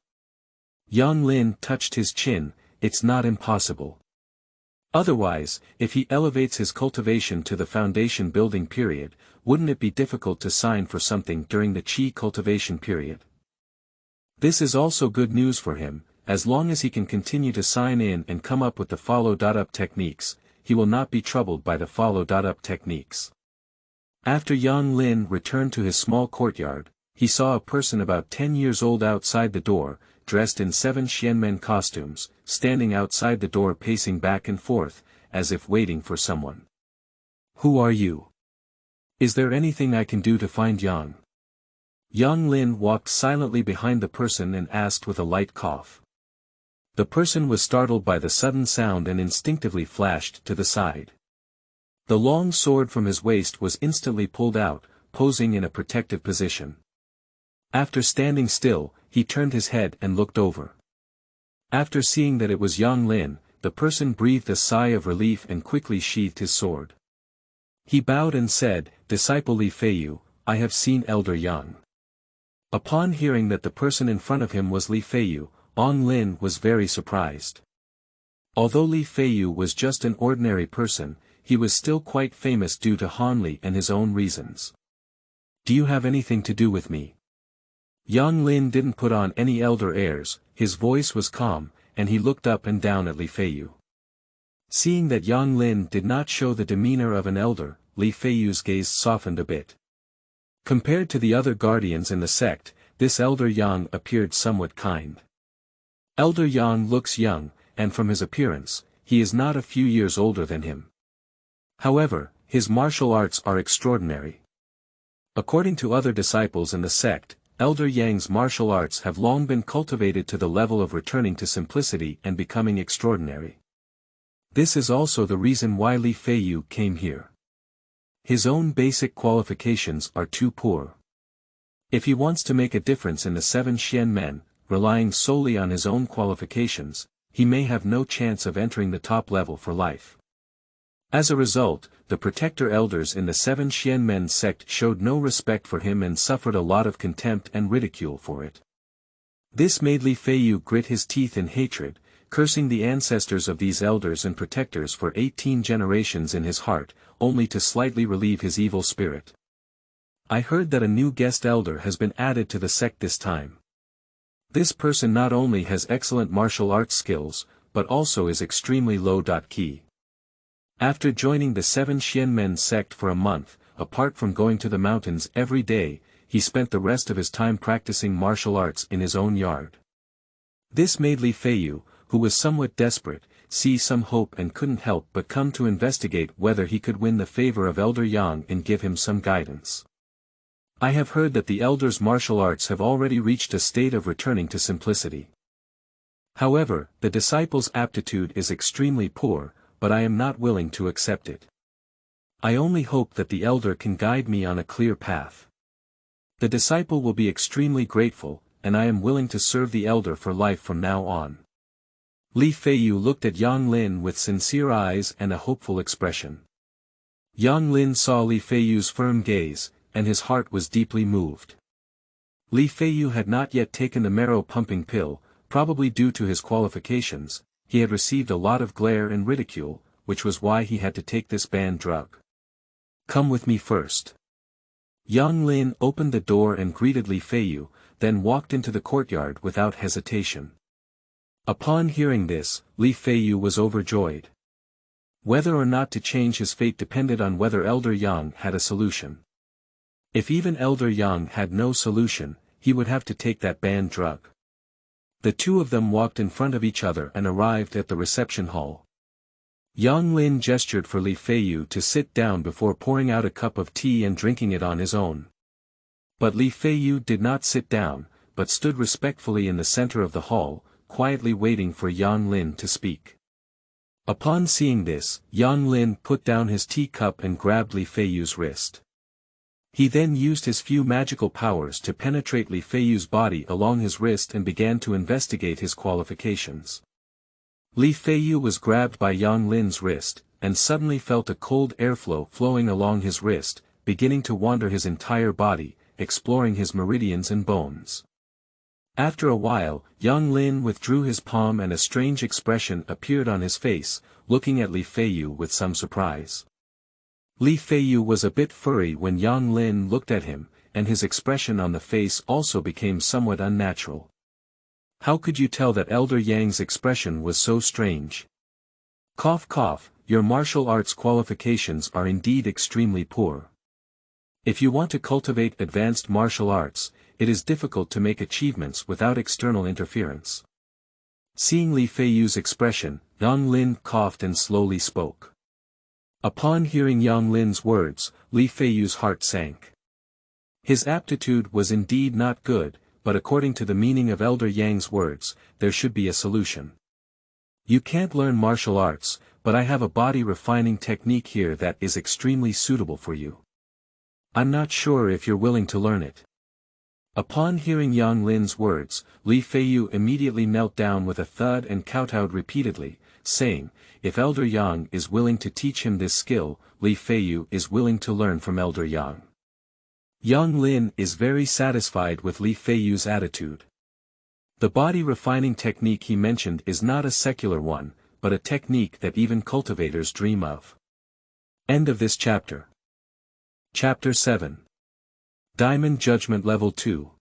Yang Lin touched his chin. It's not impossible. Otherwise, if he elevates his cultivation to the foundation building period, wouldn't it be difficult to sign for something during the Qi cultivation period? This is also good news for him. As long as he can continue to sign in and come up with the follow-up techniques, he will not be troubled by the follow-up techniques. After Yang Lin returned to his small courtyard, he saw a person about 10 years old outside the door, dressed in 7 Xianmen costumes, standing outside the door pacing back and forth, as if waiting for someone. Who are you? Is there anything I can do to find Yang? Yang Lin walked silently behind the person and asked with a light cough. The person was startled by the sudden sound and instinctively flashed to the side. The long sword from his waist was instantly pulled out, posing in a protective position. After standing still, he turned his head and looked over. After seeing that it was Yang Lin, the person breathed a sigh of relief and quickly sheathed his sword. He bowed and said, "Disciple Li Feiyu, I have seen Elder Yang." Upon hearing that the person in front of him was Li Feiyu, Yang Lin was very surprised. Although Li Feiyu was just an ordinary person, he was still quite famous due to Han Li and his own reasons. "Do you have anything to do with me?" Yang Lin didn't put on any elder airs, his voice was calm, and he looked up and down at Li Feiyu. Seeing that Yang Lin did not show the demeanor of an elder, Li Feiyu's gaze softened a bit. Compared to the other guardians in the sect, this Elder Yang appeared somewhat kind. Elder Yang looks young, and from his appearance, he is not a few years older than him. However, his martial arts are extraordinary. According to other disciples in the sect, Elder Yang's martial arts have long been cultivated to the level of returning to simplicity and becoming extraordinary. This is also the reason why Li Feiyu came here. His own basic qualifications are too poor. If he wants to make a difference in the 7 Xianmen, relying solely on his own qualifications, he may have no chance of entering the top level for life. As a result, the protector elders in the 7 Xianmen sect showed no respect for him and suffered a lot of contempt and ridicule for it. This made Li Feiyu grit his teeth in hatred, cursing the ancestors of these elders and protectors for 18 generations in his heart, only to slightly relieve his evil spirit. I heard that a new guest elder has been added to the sect this time. This person not only has excellent martial arts skills, but also is extremely low-key. After joining the 7 Xianmen sect for a month, apart from going to the mountains every day, he spent the rest of his time practicing martial arts in his own yard. This made Li Feiyu, who was somewhat desperate, see some hope and couldn't help but come to investigate whether he could win the favor of Elder Yang and give him some guidance. I have heard that the elders' martial arts have already reached a state of returning to simplicity. However, the disciple's aptitude is extremely poor, but I am not willing to accept it. I only hope that the elder can guide me on a clear path. The disciple will be extremely grateful, and I am willing to serve the elder for life from now on. Li Feiyu looked at Yang Lin with sincere eyes and a hopeful expression. Yang Lin saw Li Feiyu's firm gaze, and his heart was deeply moved. Li Feiyu had not yet taken the marrow-pumping pill, probably due to his qualifications. He had received a lot of glare and ridicule, which was why he had to take this banned drug. Come with me first. Yang Lin opened the door and greeted Li Feiyu, then walked into the courtyard without hesitation. Upon hearing this, Li Feiyu was overjoyed. Whether or not to change his fate depended on whether Elder Yang had a solution. If even Elder Yang had no solution, he would have to take that banned drug. The two of them walked in front of each other and arrived at the reception hall. Yang Lin gestured for Li Feiyu to sit down before pouring out a cup of tea and drinking it on his own. But Li Feiyu did not sit down, but stood respectfully in the center of the hall, quietly waiting for Yang Lin to speak. Upon seeing this, Yang Lin put down his teacup and grabbed Li Feiyu's wrist. He then used his few magical powers to penetrate Li Feiyu's body along his wrist and began to investigate his qualifications. Li Feiyu was grabbed by Yang Lin's wrist, and suddenly felt a cold airflow flowing along his wrist, beginning to wander his entire body, exploring his meridians and bones. After a while, Yang Lin withdrew his palm and a strange expression appeared on his face, looking at Li Feiyu with some surprise. Li Feiyu was a bit furry when Yang Lin looked at him, and his expression on the face also became somewhat unnatural. How could you tell that Elder Yang's expression was so strange? Cough cough, your martial arts qualifications are indeed extremely poor. If you want to cultivate advanced martial arts, it is difficult to make achievements without external interference. Seeing Li Feiyu's expression, Yang Lin coughed and slowly spoke. Upon hearing Yang Lin's words, Li Feiyu's heart sank. His aptitude was indeed not good, but according to the meaning of Elder Yang's words, there should be a solution. You can't learn martial arts, but I have a body refining technique here that is extremely suitable for you. I'm not sure if you're willing to learn it. Upon hearing Yang Lin's words, Li Feiyu immediately knelt down with a thud and kowtowed repeatedly, saying, if Elder Yang is willing to teach him this skill, Li Feiyu is willing to learn from Elder Yang. Yang Lin is very satisfied with Li Feiyu's attitude. The body refining technique he mentioned is not a secular one, but a technique that even cultivators dream of. End of this chapter. Chapter 7. Diamond Judgment Level 2.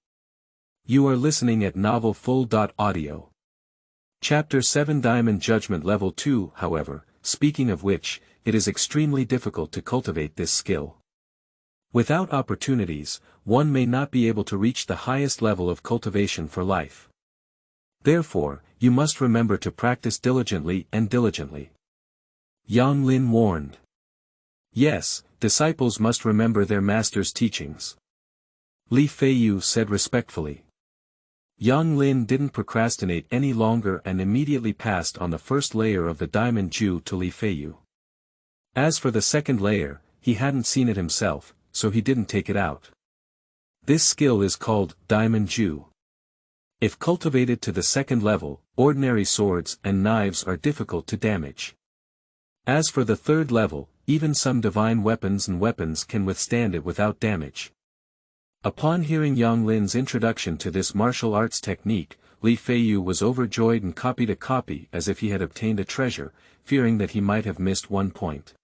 You are listening at novelfull.audio. Chapter 7 Diamond Judgment Level 2. However, speaking of which, it is extremely difficult to cultivate this skill. Without opportunities, one may not be able to reach the highest level of cultivation for life. Therefore, you must remember to practice diligently and diligently. Yang Lin warned. Yes, disciples must remember their master's teachings. Li Feiyu said respectfully. Yang Lin didn't procrastinate any longer and immediately passed on the first layer of the diamond Ju to Li Feiyu. As for the second layer, he hadn't seen it himself, so he didn't take it out. This skill is called Diamond Ju. If cultivated to the second level, ordinary swords and knives are difficult to damage. As for the third level, even some divine weapons can withstand it without damage. Upon hearing Yang Lin's introduction to this martial arts technique, Li Feiyu was overjoyed and copied a copy as if he had obtained a treasure, fearing that he might have missed one point.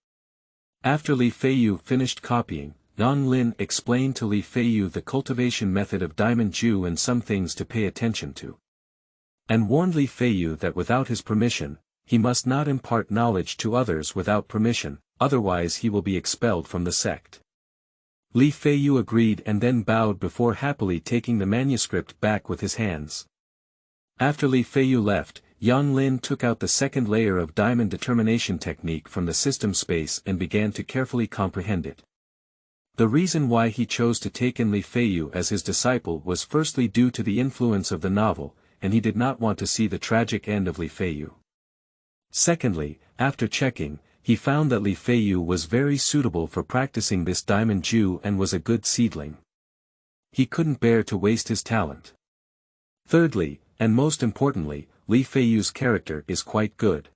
After Li Feiyu finished copying, Yang Lin explained to Li Feiyu the cultivation method of Diamond Ju and some things to pay attention to. And warned Li Feiyu that without his permission, he must not impart knowledge to others without permission, otherwise he will be expelled from the sect. Li Feiyu agreed and then bowed before happily taking the manuscript back with his hands. After Li Feiyu left, Yang Lin took out the second layer of diamond determination technique from the system space and began to carefully comprehend it. The reason why he chose to take in Li Feiyu as his disciple was firstly due to the influence of the novel, and he did not want to see the tragic end of Li Feiyu. Secondly, after checking, he found that Li Feiyu was very suitable for practicing this diamond Ju and was a good seedling. He couldn't bear to waste his talent. Thirdly, and most importantly, Li Feiyu's character is quite good.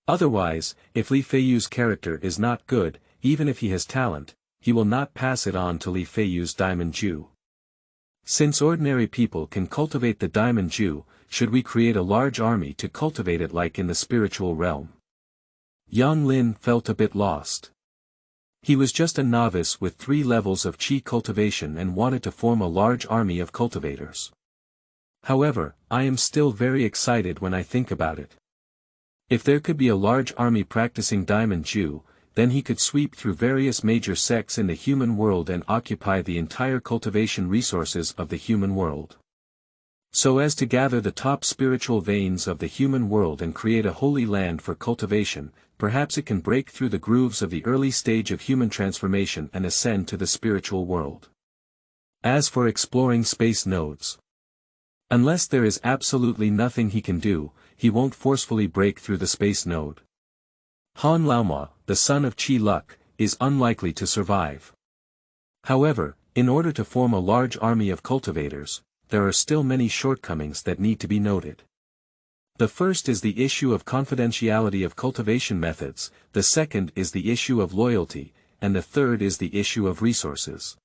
Otherwise, if Li Feiyu's character is not good, even if he has talent, he will not pass it on to Li Feiyu's diamond Ju. Since ordinary people can cultivate the diamond Ju, should we create a large army to cultivate it like in the spiritual realm? Yang Lin felt a bit lost. He was just a novice with 3 levels of qi cultivation and wanted to form a large army of cultivators. However, I am still very excited when I think about it. If there could be a large army practicing diamond Ju, then he could sweep through various major sects in the human world and occupy the entire cultivation resources of the human world. So as to gather the top spiritual veins of the human world and create a holy land for cultivation, perhaps it can break through the grooves of the early stage of human transformation and ascend to the spiritual world. As for exploring space nodes, unless there is absolutely nothing he can do, he won't forcefully break through the space node. Han Laoma, the son of Qi Luck, is unlikely to survive. However, in order to form a large army of cultivators, there are still many shortcomings that need to be noted. The first is the issue of confidentiality of cultivation methods, the second is the issue of loyalty, and the third is the issue of resources.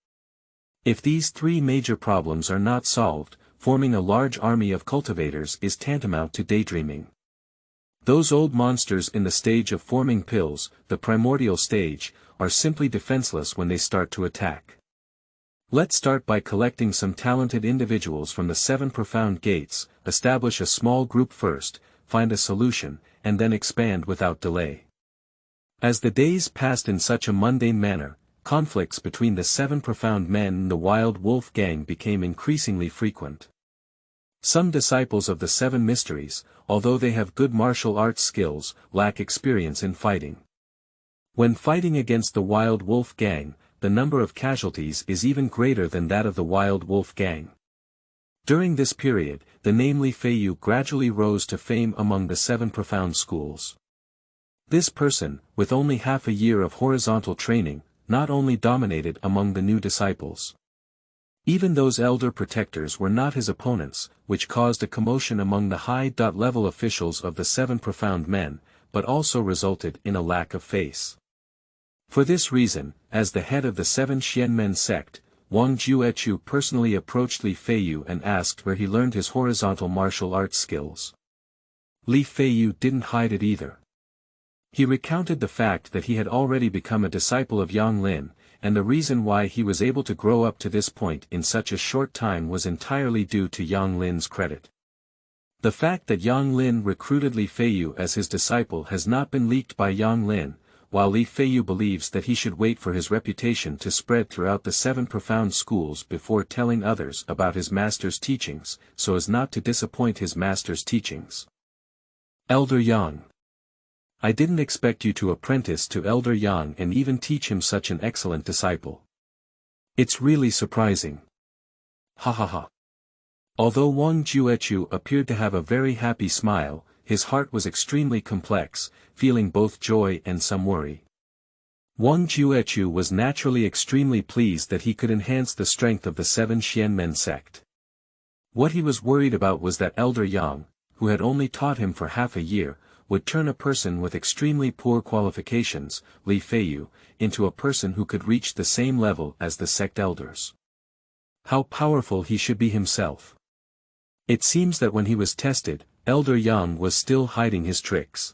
If these 3 major problems are not solved, forming a large army of cultivators is tantamount to daydreaming. Those old monsters in the stage of forming pills, the primordial stage, are simply defenseless when they start to attack. Let's start by collecting some talented individuals from the 7 profound gates, establish a small group first, find a solution, and then expand without delay. As the days passed in such a mundane manner, conflicts between the 7 profound men and the wild wolf gang became increasingly frequent. Some disciples of the 7 mysteries, although they have good martial arts skills, lack experience in fighting. When fighting against the wild wolf gang, the number of casualties is even greater than that of the wild wolf gang. During this period, the name Li Feiyu gradually rose to fame among the 7 profound schools. This person, with only half a year of horizontal training, not only dominated among the new disciples. Even those elder protectors were not his opponents, which caused a commotion among the high-level officials of the 7 profound men, but also resulted in a lack of face. For this reason, as the head of the 7 Xianmen sect, Wang Juechu personally approached Li Feiyu and asked where he learned his horizontal martial arts skills. Li Feiyu didn't hide it either. He recounted the fact that he had already become a disciple of Yang Lin, and the reason why he was able to grow up to this point in such a short time was entirely due to Yang Lin's credit. The fact that Yang Lin recruited Li Feiyu as his disciple has not been leaked by Yang Lin, while Li Feiyu believes that he should wait for his reputation to spread throughout the 7 profound schools before telling others about his master's teachings, so as not to disappoint his master's teachings. Elder Yang. I didn't expect you to apprentice to Elder Yang and even teach him such an excellent disciple. It's really surprising. Ha ha ha. Although Wang Juechu appeared to have a very happy smile, his heart was extremely complex, feeling both joy and some worry. Wang Juechu was naturally extremely pleased that he could enhance the strength of the 7 Xianmen sect. What he was worried about was that Elder Yang, who had only taught him for half a year, would turn a person with extremely poor qualifications, Li Feiyu, into a person who could reach the same level as the sect elders. How powerful he should be himself. It seems that when he was tested, Elder Yang was still hiding his tricks.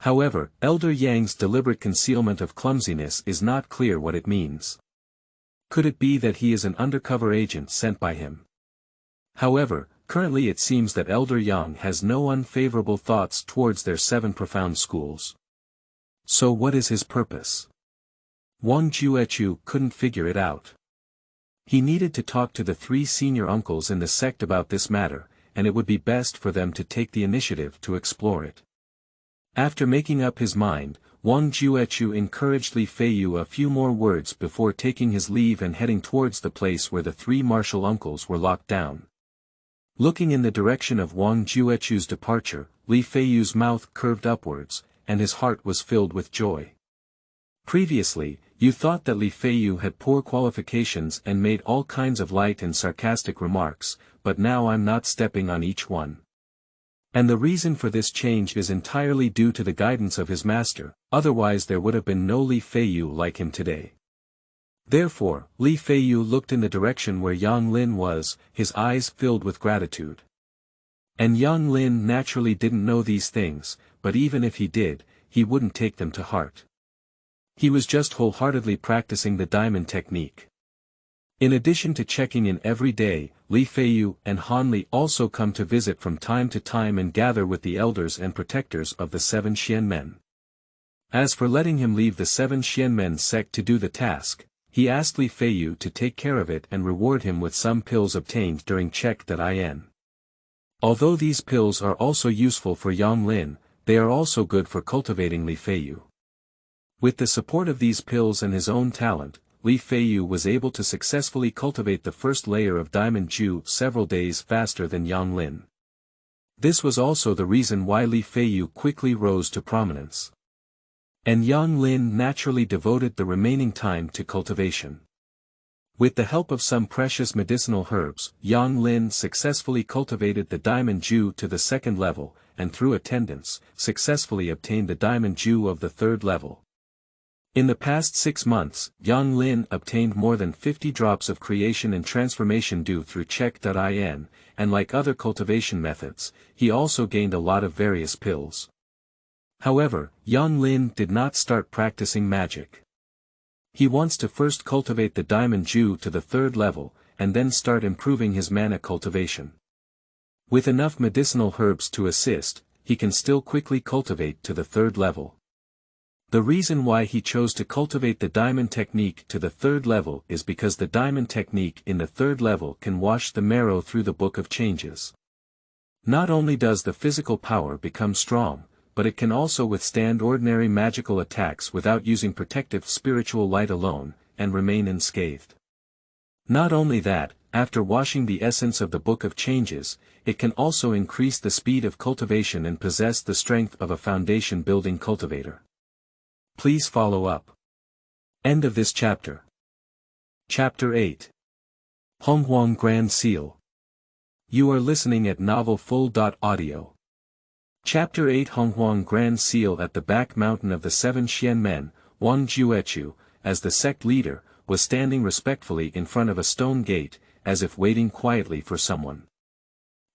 However, Elder Yang's deliberate concealment of clumsiness is not clear what it means. Could it be that he is an undercover agent sent by him? However, currently it seems that Elder Yang has no unfavorable thoughts towards their 7 profound schools. So what is his purpose? Wang Juechu couldn't figure it out. He needed to talk to the 3 senior uncles in the sect about this matter, and it would be best for them to take the initiative to explore it. After making up his mind, Wang Juechu encouraged Li Feiyu a few more words before taking his leave and heading towards the place where the three martial uncles were locked down. Looking in the direction of Wang Juechu's departure, Li Feiyu's mouth curved upwards, and his heart was filled with joy. Previously, you thought that Li Feiyu had poor qualifications and made all kinds of light and sarcastic remarks, but now I'm not stepping on each one. And the reason for this change is entirely due to the guidance of his master, otherwise there would have been no Li Feiyu like him today. Therefore, Li Feiyu looked in the direction where Yang Lin was, his eyes filled with gratitude. And Yang Lin naturally didn't know these things, but even if he did, he wouldn't take them to heart. He was just wholeheartedly practicing the diamond technique. In addition to checking in every day, Li Feiyu and Han Li also come to visit from time to time and gather with the elders and protectors of the 7 Xianmen. As for letting him leave the 7 Xianmen sect to do the task, he asked Li Feiyu to take care of it and reward him with some pills obtained during check.in. Although these pills are also useful for Yang Lin, they are also good for cultivating Li Feiyu. With the support of these pills and his own talent, Li Feiyu was able to successfully cultivate the first layer of Diamond Ju several days faster than Yang Lin. This was also the reason why Li Feiyu quickly rose to prominence. And Yang Lin naturally devoted the remaining time to cultivation. With the help of some precious medicinal herbs, Yang Lin successfully cultivated the Diamond Ju to the 2nd level, and through attendance, successfully obtained the Diamond Ju of the 3rd level. In the past 6 months, Yang Lin obtained more than 50 drops of creation and transformation due through check.in, and like other cultivation methods, he also gained a lot of various pills. However, Yang Lin did not start practicing magic. He wants to first cultivate the Diamond Ju to the 3rd level, and then start improving his mana cultivation. With enough medicinal herbs to assist, he can still quickly cultivate to the 3rd level. The reason why he chose to cultivate the diamond technique to the 3rd level is because the diamond technique in the 3rd level can wash the marrow through the Book of Changes. Not only does the physical power become strong, but it can also withstand ordinary magical attacks without using protective spiritual light alone, and remain unscathed. Not only that, after washing the essence of the Book of Changes, it can also increase the speed of cultivation and possess the strength of a foundation-building cultivator. Please follow up. End of this chapter. Chapter 8. Honghuang Grand Seal. You are listening at novelfull.audio. Chapter 8 Honghuang Grand Seal. At the back mountain of the 7 Xianmen, Wang Juechu, as the sect leader, was standing respectfully in front of a stone gate, as if waiting quietly for someone.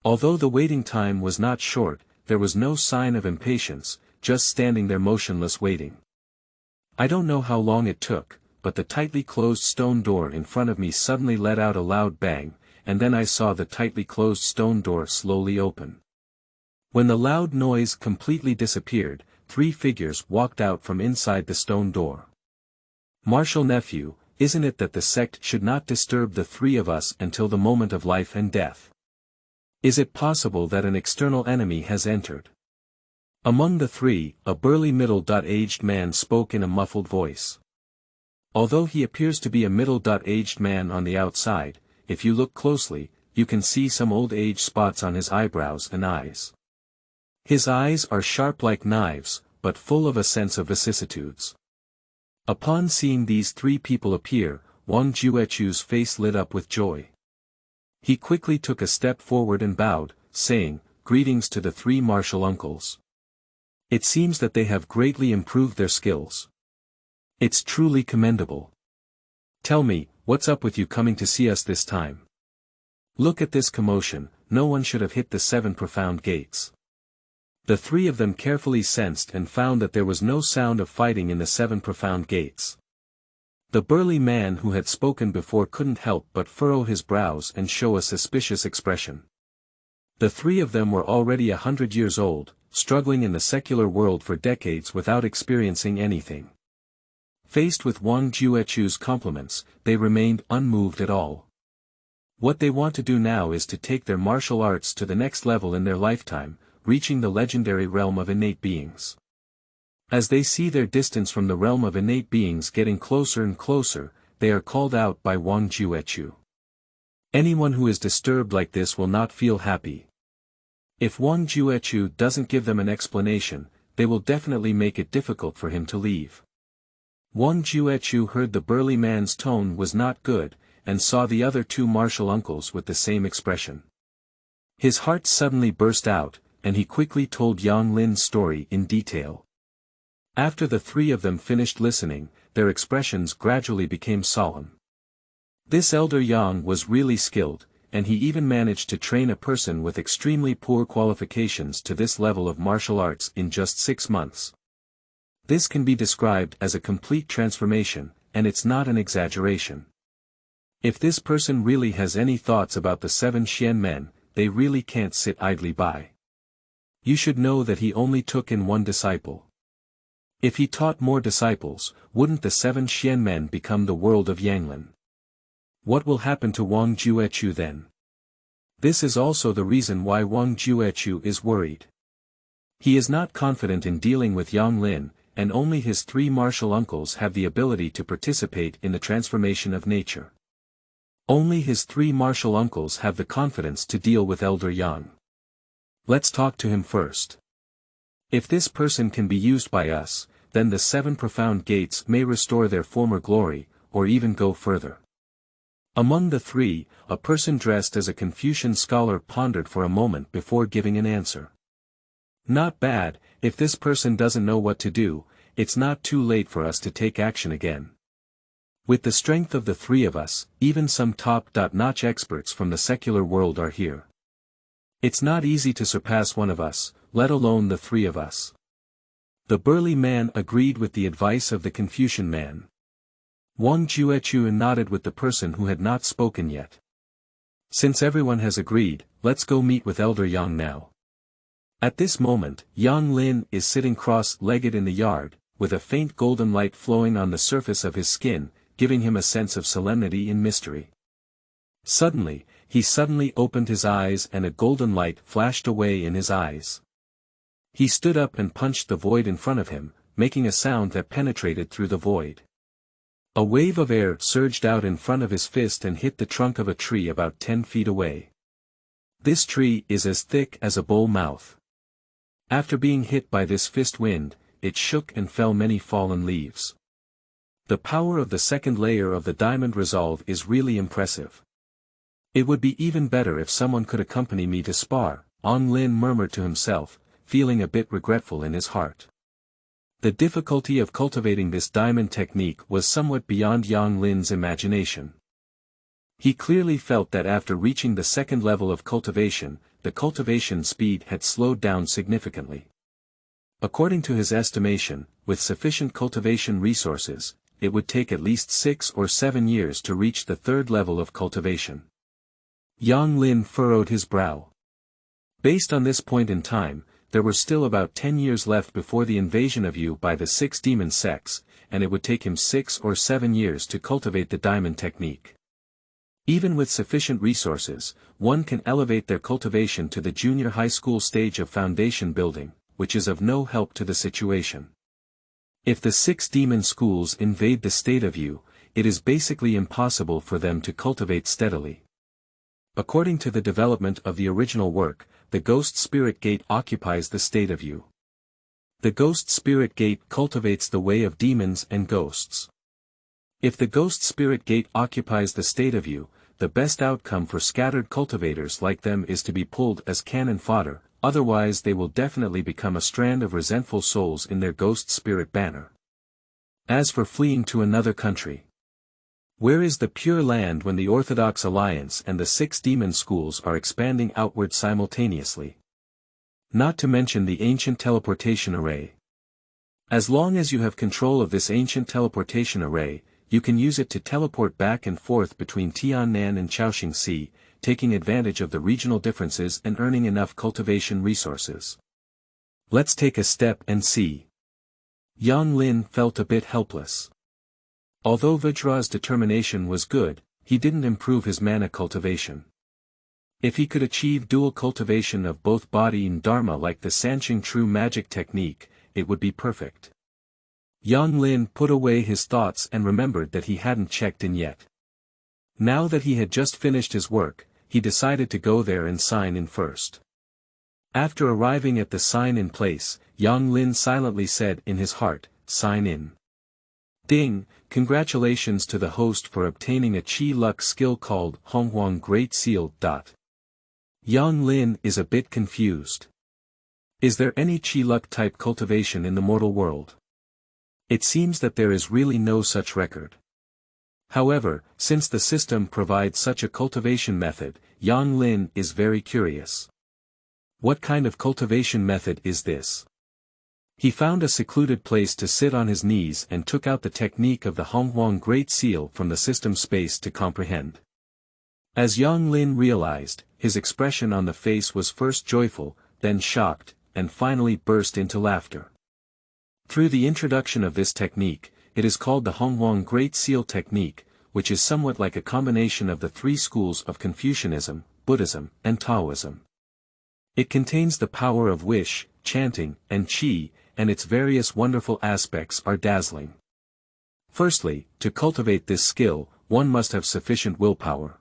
Although the waiting time was not short, there was no sign of impatience, just standing there motionless waiting. I don't know how long it took, but the tightly closed stone door in front of me suddenly let out a loud bang, and then I saw the tightly closed stone door slowly open. When the loud noise completely disappeared, 3 figures walked out from inside the stone door. Martial nephew, isn't it that the sect should not disturb the 3 of us until the moment of life and death? Is it possible that an external enemy has entered? Among the 3, a burly middle-aged man spoke in a muffled voice. Although he appears to be a middle-aged man on the outside, if you look closely, you can see some old age spots on his eyebrows and eyes. His eyes are sharp like knives, but full of a sense of vicissitudes. Upon seeing these 3 people appear, Wang Juechu's face lit up with joy. He quickly took a step forward and bowed, saying, "Greetings to the 3 martial uncles. It seems that they have greatly improved their skills. It's truly commendable. Tell me, what's up with you coming to see us this time? Look at this commotion, no one should have hit the 7 profound gates." The 3 of them carefully sensed and found that there was no sound of fighting in the 7 profound gates. The burly man who had spoken before couldn't help but furrow his brows and show a suspicious expression. The 3 of them were already 100 years old, struggling in the secular world for decades without experiencing anything. Faced with Wang Juechu's compliments, they remained unmoved at all. What they want to do now is to take their martial arts to the next level in their lifetime, reaching the legendary realm of innate beings. As they see their distance from the realm of innate beings getting closer and closer, they are called out by Wang Juechu. Anyone who is disturbed like this will not feel happy. If Wang Juechu doesn't give them an explanation, they will definitely make it difficult for him to leave. Wang Juechu heard the burly man's tone was not good, and saw the other two martial uncles with the same expression. His heart suddenly burst out, and he quickly told Yang Lin's story in detail. After the three of them finished listening, their expressions gradually became solemn. This elder Yang was really skilled, and he even managed to train a person with extremely poor qualifications to this level of martial arts in just 6 months. This can be described as a complete transformation, and it's not an exaggeration. If this person really has any thoughts about the 7 Xian men, they really can't sit idly by. You should know that he only took in 1 disciple. If he taught more disciples, wouldn't the 7 Xian men become the world of Yanglin? What will happen to Wang Juechu then? This is also the reason why Wang Juechu is worried. He is not confident in dealing with Yang Lin, and only his 3 martial uncles have the ability to participate in the transformation of nature. Only his 3 martial uncles have the confidence to deal with Elder Yang. Let's talk to him first. If this person can be used by us, then the 7 profound gates may restore their former glory, or even go further. Among the 3, a person dressed as a Confucian scholar pondered for a moment before giving an answer. Not bad. If this person doesn't know what to do, it's not too late for us to take action again. With the strength of the 3 of us, even some top-notch experts from the secular world are here. It's not easy to surpass one of us, let alone the 3 of us. The burly man agreed with the advice of the Confucian man. Wang Juechu nodded with the person who had not spoken yet. Since everyone has agreed, let's go meet with Elder Yang now. At this moment, Yang Lin is sitting cross-legged in the yard, with a faint golden light flowing on the surface of his skin, giving him a sense of solemnity and mystery. Suddenly, he opened his eyes and a golden light flashed away in his eyes. He stood up and punched the void in front of him, making a sound that penetrated through the void. A wave of air surged out in front of his fist and hit the trunk of a tree about 10 feet away. This tree is as thick as a bull mouth. After being hit by this fist wind, it shook and fell many fallen leaves. The power of the second layer of the diamond resolve is really impressive. It would be even better if someone could accompany me to spar, Ang Lin murmured to himself, feeling a bit regretful in his heart. The difficulty of cultivating this diamond technique was somewhat beyond Yang Lin's imagination. He clearly felt that after reaching the second level of cultivation, the cultivation speed had slowed down significantly. According to his estimation, with sufficient cultivation resources, it would take at least 6 or 7 years to reach the 3rd level of cultivation. Yang Lin furrowed his brow. Based on this point in time, there were still about 10 years left before the invasion of Yu by the 6 demon sects, and it would take him 6 or 7 years to cultivate the diamond technique. Even with sufficient resources, one can elevate their cultivation to the junior high school stage of foundation building, which is of no help to the situation. If the 6 demon schools invade the state of Yu, it is basically impossible for them to cultivate steadily. According to the development of the original work, the Ghost Spirit Gate occupies the state of Yu. The Ghost Spirit Gate cultivates the way of demons and ghosts. If the Ghost Spirit Gate occupies the state of Yu, the best outcome for scattered cultivators like them is to be pulled as cannon fodder, otherwise they will definitely become a strand of resentful souls in their Ghost Spirit banner. As for fleeing to another country, where is the Pure Land when the Orthodox Alliance and the 6 demon schools are expanding outward simultaneously? Not to mention the ancient teleportation array. As long as you have control of this ancient teleportation array, you can use it to teleport back and forth between Tiannan and Chaoxing Sea, taking advantage of the regional differences and earning enough cultivation resources. Let's take a step and see. Yang Lin felt a bit helpless. Although Vajra's determination was good, he didn't improve his mana cultivation. If he could achieve dual cultivation of both body and dharma like the Sanqing true magic technique, it would be perfect. Yang Lin put away his thoughts and remembered that he hadn't checked in yet. Now that he had just finished his work, he decided to go there and sign in first. After arriving at the sign-in place, Yang Lin silently said in his heart, "Sign in." Ding, congratulations to the host for obtaining a Qi luck skill called Honghuang Great Seal. Yang Lin is a bit confused. Is there any Qi luck type cultivation in the mortal world? It seems that there is really no such record. However, since the system provides such a cultivation method, Yang Lin is very curious. What kind of cultivation method is this? He found a secluded place to sit on his knees and took out the technique of the Honghuang Great Seal from the system space to comprehend. As Yang Lin realized, his expression on the face was first joyful, then shocked, and finally burst into laughter. Through the introduction of this technique, it is called the Honghuang Great Seal technique, which is somewhat like a combination of the three schools of Confucianism, Buddhism, and Taoism. It contains the power of wish, chanting, and qi, and its various wonderful aspects are dazzling. Firstly, to cultivate this skill, one must have sufficient willpower.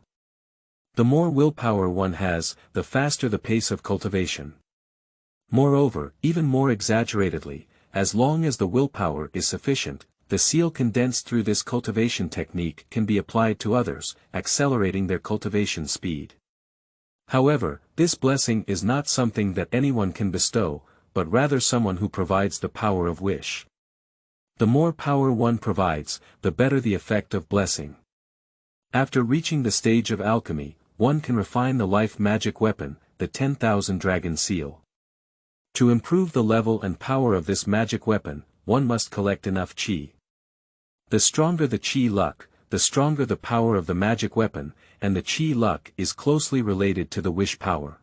The more willpower one has, the faster the pace of cultivation. Moreover, even more exaggeratedly, as long as the willpower is sufficient, the seal condensed through this cultivation technique can be applied to others, accelerating their cultivation speed. However, this blessing is not something that anyone can bestow, but rather someone who provides the power of wish. The more power one provides, the better the effect of blessing. After reaching the stage of alchemy, one can refine the life magic weapon, the 10,000 Dragon Seal. To improve the level and power of this magic weapon, one must collect enough qi. The stronger the qi luck, the stronger the power of the magic weapon, and the qi luck is closely related to the wish power.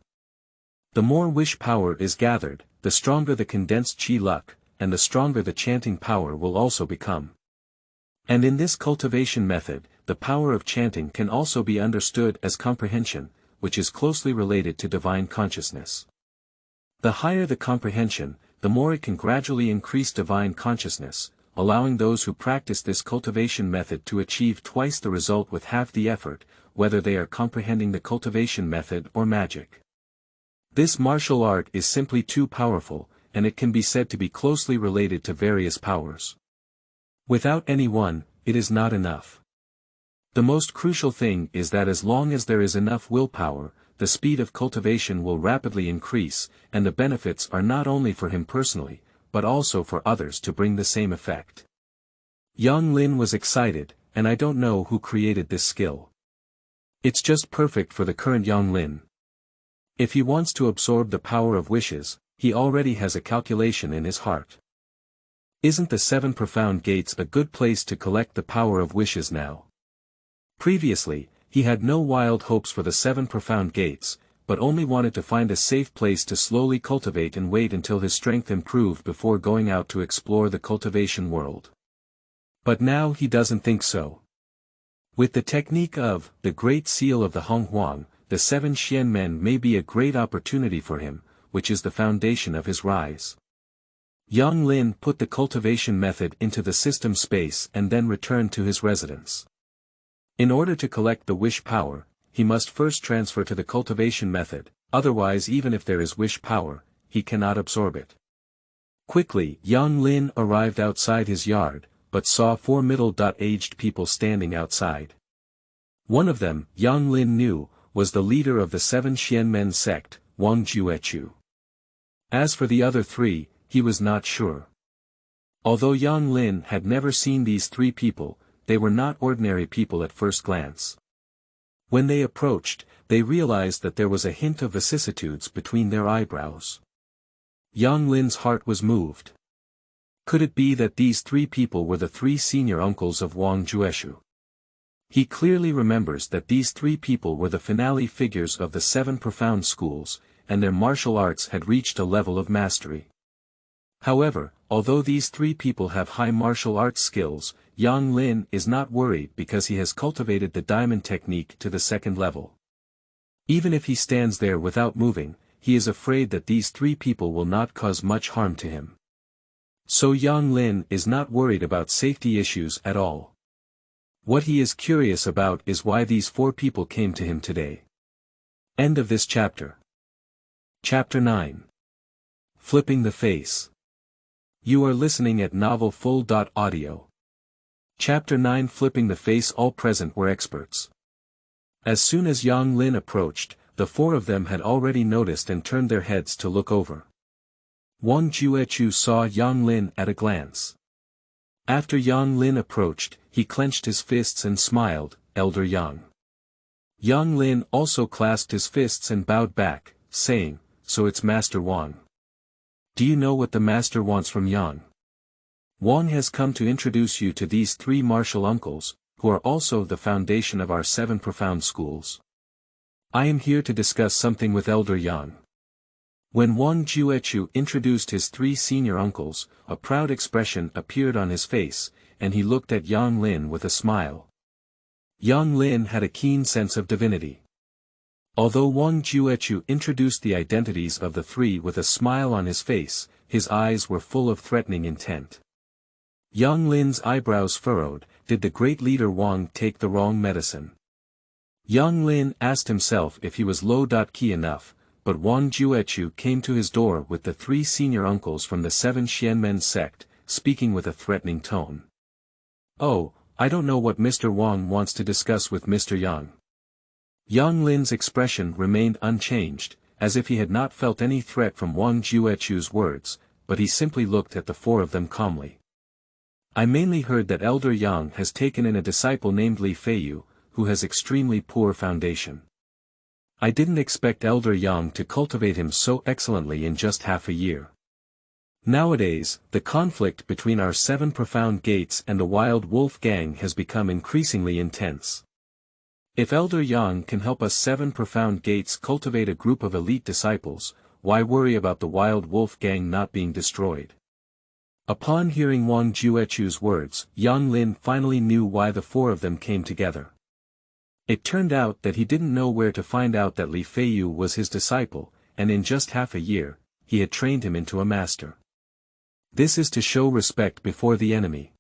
The more wish power is gathered, the stronger the condensed qi luck, and the stronger the chanting power will also become. And in this cultivation method, the power of chanting can also be understood as comprehension, which is closely related to divine consciousness. The higher the comprehension, the more it can gradually increase divine consciousness, allowing those who practice this cultivation method to achieve twice the result with half the effort, whether they are comprehending the cultivation method or magic. This martial art is simply too powerful, and it can be said to be closely related to various powers. Without any one, it is not enough. The most crucial thing is that as long as there is enough willpower, the speed of cultivation will rapidly increase, and the benefits are not only for him personally, but also for others to bring the same effect. Yang Lin was excited, and I don't know who created this skill. It's just perfect for the current Yang Lin. If he wants to absorb the power of wishes, he already has a calculation in his heart. Isn't the 7 profound gates a good place to collect the power of wishes now? Previously, he had no wild hopes for the 7 profound gates, but only wanted to find a safe place to slowly cultivate and wait until his strength improved before going out to explore the cultivation world. But now he doesn't think so. With the technique of the Great Seal of the Honghuang, the 7 Xianmen may be a great opportunity for him, which is the foundation of his rise. Yang Lin put the cultivation method into the system space and then returned to his residence. In order to collect the wish power, he must first transfer to the cultivation method, otherwise even if there is wish power, he cannot absorb it. Quickly Yang Lin arrived outside his yard, but saw 4 middle-aged people standing outside. One of them, Yang Lin knew, was the leader of the 7 Xianmen sect, Wang Juechu. As for the other 3, he was not sure. Although Yang Lin had never seen these 3 people, they were not ordinary people at first glance. When they approached, they realized that there was a hint of vicissitudes between their eyebrows. Yang Lin's heart was moved. Could it be that these 3 people were the 3 senior uncles of Wang Juechu? He clearly remembers that these 3 people were the finale figures of the 7 profound schools, and their martial arts had reached a level of mastery. However, although these 3 people have high martial arts skills, Yang Lin is not worried because he has cultivated the diamond technique to the 2nd level. Even if he stands there without moving, he is afraid that these 3 people will not cause much harm to him. So Yang Lin is not worried about safety issues at all. What he is curious about is why these 4 people came to him today. End of this chapter. Chapter 9. Flipping the Face. You are listening at novelfull.audio. Chapter 9. Flipping the Face. All present were experts. As soon as Yang Lin approached, the 4 of them had already noticed and turned their heads to look over. Wang Juechu saw Yang Lin at a glance. After Yang Lin approached, he clenched his fists and smiled, "Elder Yang." Yang Lin also clasped his fists and bowed back, saying, "So it's Master Wang. Do you know what the Master wants from Yang? Wang has come to introduce you to these 3 martial uncles, who are also the foundation of our 7 profound schools. I am here to discuss something with Elder Yang." When Wang Juechu introduced his 3 senior uncles, a proud expression appeared on his face, and he looked at Yang Lin with a smile. Yang Lin had a keen sense of divinity. Although Wang Juechu introduced the identities of the 3 with a smile on his face, his eyes were full of threatening intent. Yang Lin's eyebrows furrowed. Did the great leader Wang take the wrong medicine? Yang Lin asked himself if he was low-key enough, but Wang Juechu came to his door with the 3 senior uncles from the 7 Xianmen sect, speaking with a threatening tone. "Oh, I don't know what Mr. Wang wants to discuss with Mr. Yang." Yang Lin's expression remained unchanged, as if he had not felt any threat from Wang Juechu's words, but he simply looked at the 4 of them calmly. "I mainly heard that Elder Yang has taken in a disciple named Li Feiyu, who has extremely poor foundation. I didn't expect Elder Yang to cultivate him so excellently in just half a year. Nowadays, the conflict between our 7 profound gates and the Wild Wolf gang has become increasingly intense. If Elder Yang can help us 7 profound gates cultivate a group of elite disciples, why worry about the Wild Wolf gang not being destroyed?" Upon hearing Wang Juechu's words, Yang Lin finally knew why the 4 of them came together. It turned out that he didn't know where to find out that Li Feiyu was his disciple, and in just half a year, he had trained him into a master. This is to show respect before the enemy.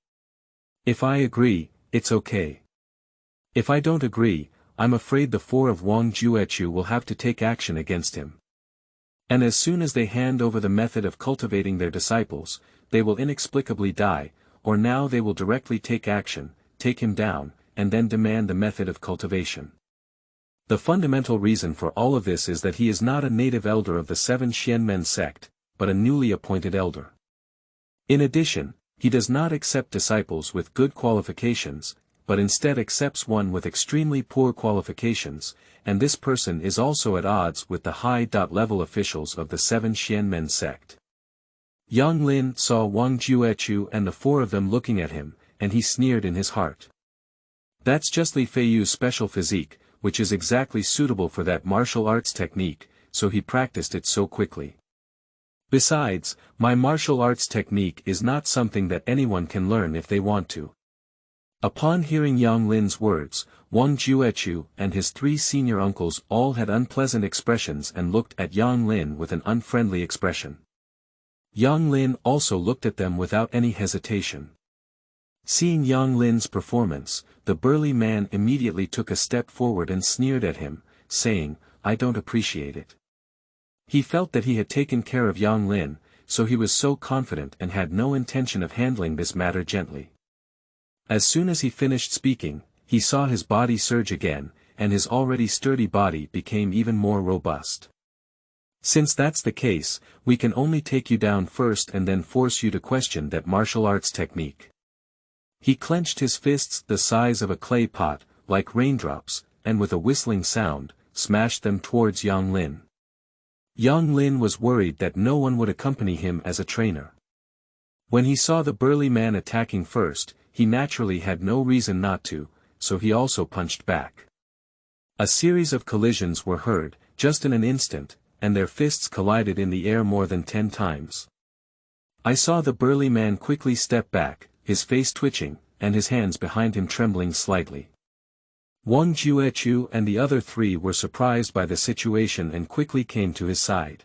If I agree, it's okay. If I don't agree, I'm afraid the 4 of Wang Juechu will have to take action against him. And as soon as they hand over the method of cultivating their disciples, they will inexplicably die, or now they will directly take action, take him down, and then demand the method of cultivation. The fundamental reason for all of this is that he is not a native elder of the 7 Xianmen sect, but a newly appointed elder. In addition, he does not accept disciples with good qualifications, but instead accepts one with extremely poor qualifications, and this person is also at odds with the high-level officials of the 7 Xianmen sect. Yang Lin saw Wang Juechu and the 4 of them looking at him, and he sneered in his heart. "That's just Li Feiyu's special physique, which is exactly suitable for that martial arts technique, so he practiced it so quickly. Besides, my martial arts technique is not something that anyone can learn if they want to." Upon hearing Yang Lin's words, Wang Juechu and his 3 senior uncles all had unpleasant expressions and looked at Yang Lin with an unfriendly expression. Yang Lin also looked at them without any hesitation. Seeing Yang Lin's performance, the burly man immediately took a step forward and sneered at him, saying, "I don't appreciate it." He felt that he had taken care of Yang Lin, so he was so confident and had no intention of handling this matter gently. As soon as he finished speaking, he saw his body surge again, and his already sturdy body became even more robust. "Since that's the case, we can only take you down first and then force you to question that martial arts technique." He clenched his fists the size of a clay pot, like raindrops, and with a whistling sound, smashed them towards Yang Lin. Yang Lin was worried that no one would accompany him as a trainer. When he saw the burly man attacking first, he naturally had no reason not to, so he also punched back. A series of collisions were heard, just in an instant, and their fists collided in the air more than 10 times. I saw the burly man quickly step back, his face twitching, and his hands behind him trembling slightly. Wang Juechu and the other 3 were surprised by the situation and quickly came to his side.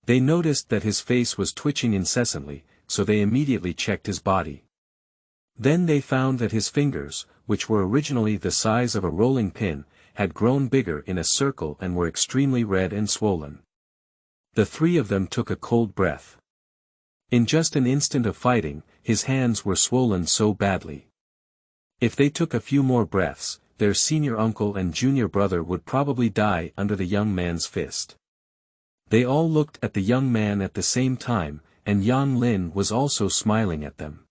They noticed that his face was twitching incessantly, so they immediately checked his body. Then they found that his fingers, which were originally the size of a rolling pin, had grown bigger in a circle and were extremely red and swollen. The three of them took a cold breath. In just an instant of fighting, his hands were swollen so badly. If they took a few more breaths, their senior uncle and junior brother would probably die under the young man's fist. They all looked at the young man at the same time, and Yang Lin was also smiling at them.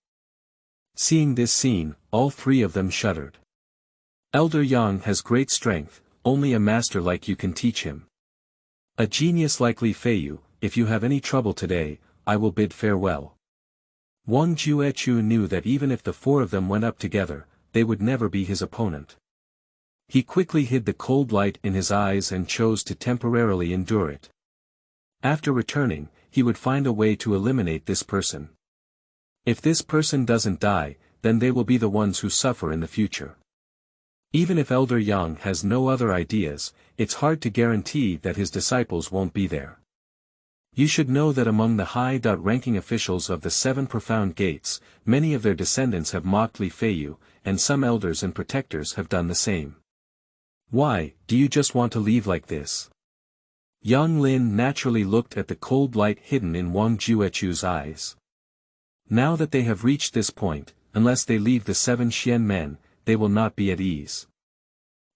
Seeing this scene, all three of them shuddered. Elder Yang has great strength, only a master like you can teach him. A genius like Li Feiyu, if you have any trouble today, I will bid farewell. Wang Juechu knew that even if the four of them went up together, they would never be his opponent. He quickly hid the cold light in his eyes and chose to temporarily endure it. After returning, he would find a way to eliminate this person. If this person doesn't die, then they will be the ones who suffer in the future. Even if Elder Yang has no other ideas, it's hard to guarantee that his disciples won't be there. You should know that among the high-ranking officials of the 7 profound gates, many of their descendants have mocked Li Feiyu, and some elders and protectors have done the same. Why, do you just want to leave like this? Yang Lin naturally looked at the cold light hidden in Wang Juechu's eyes. Now that they have reached this point, unless they leave the 7 Xian men, they will not be at ease.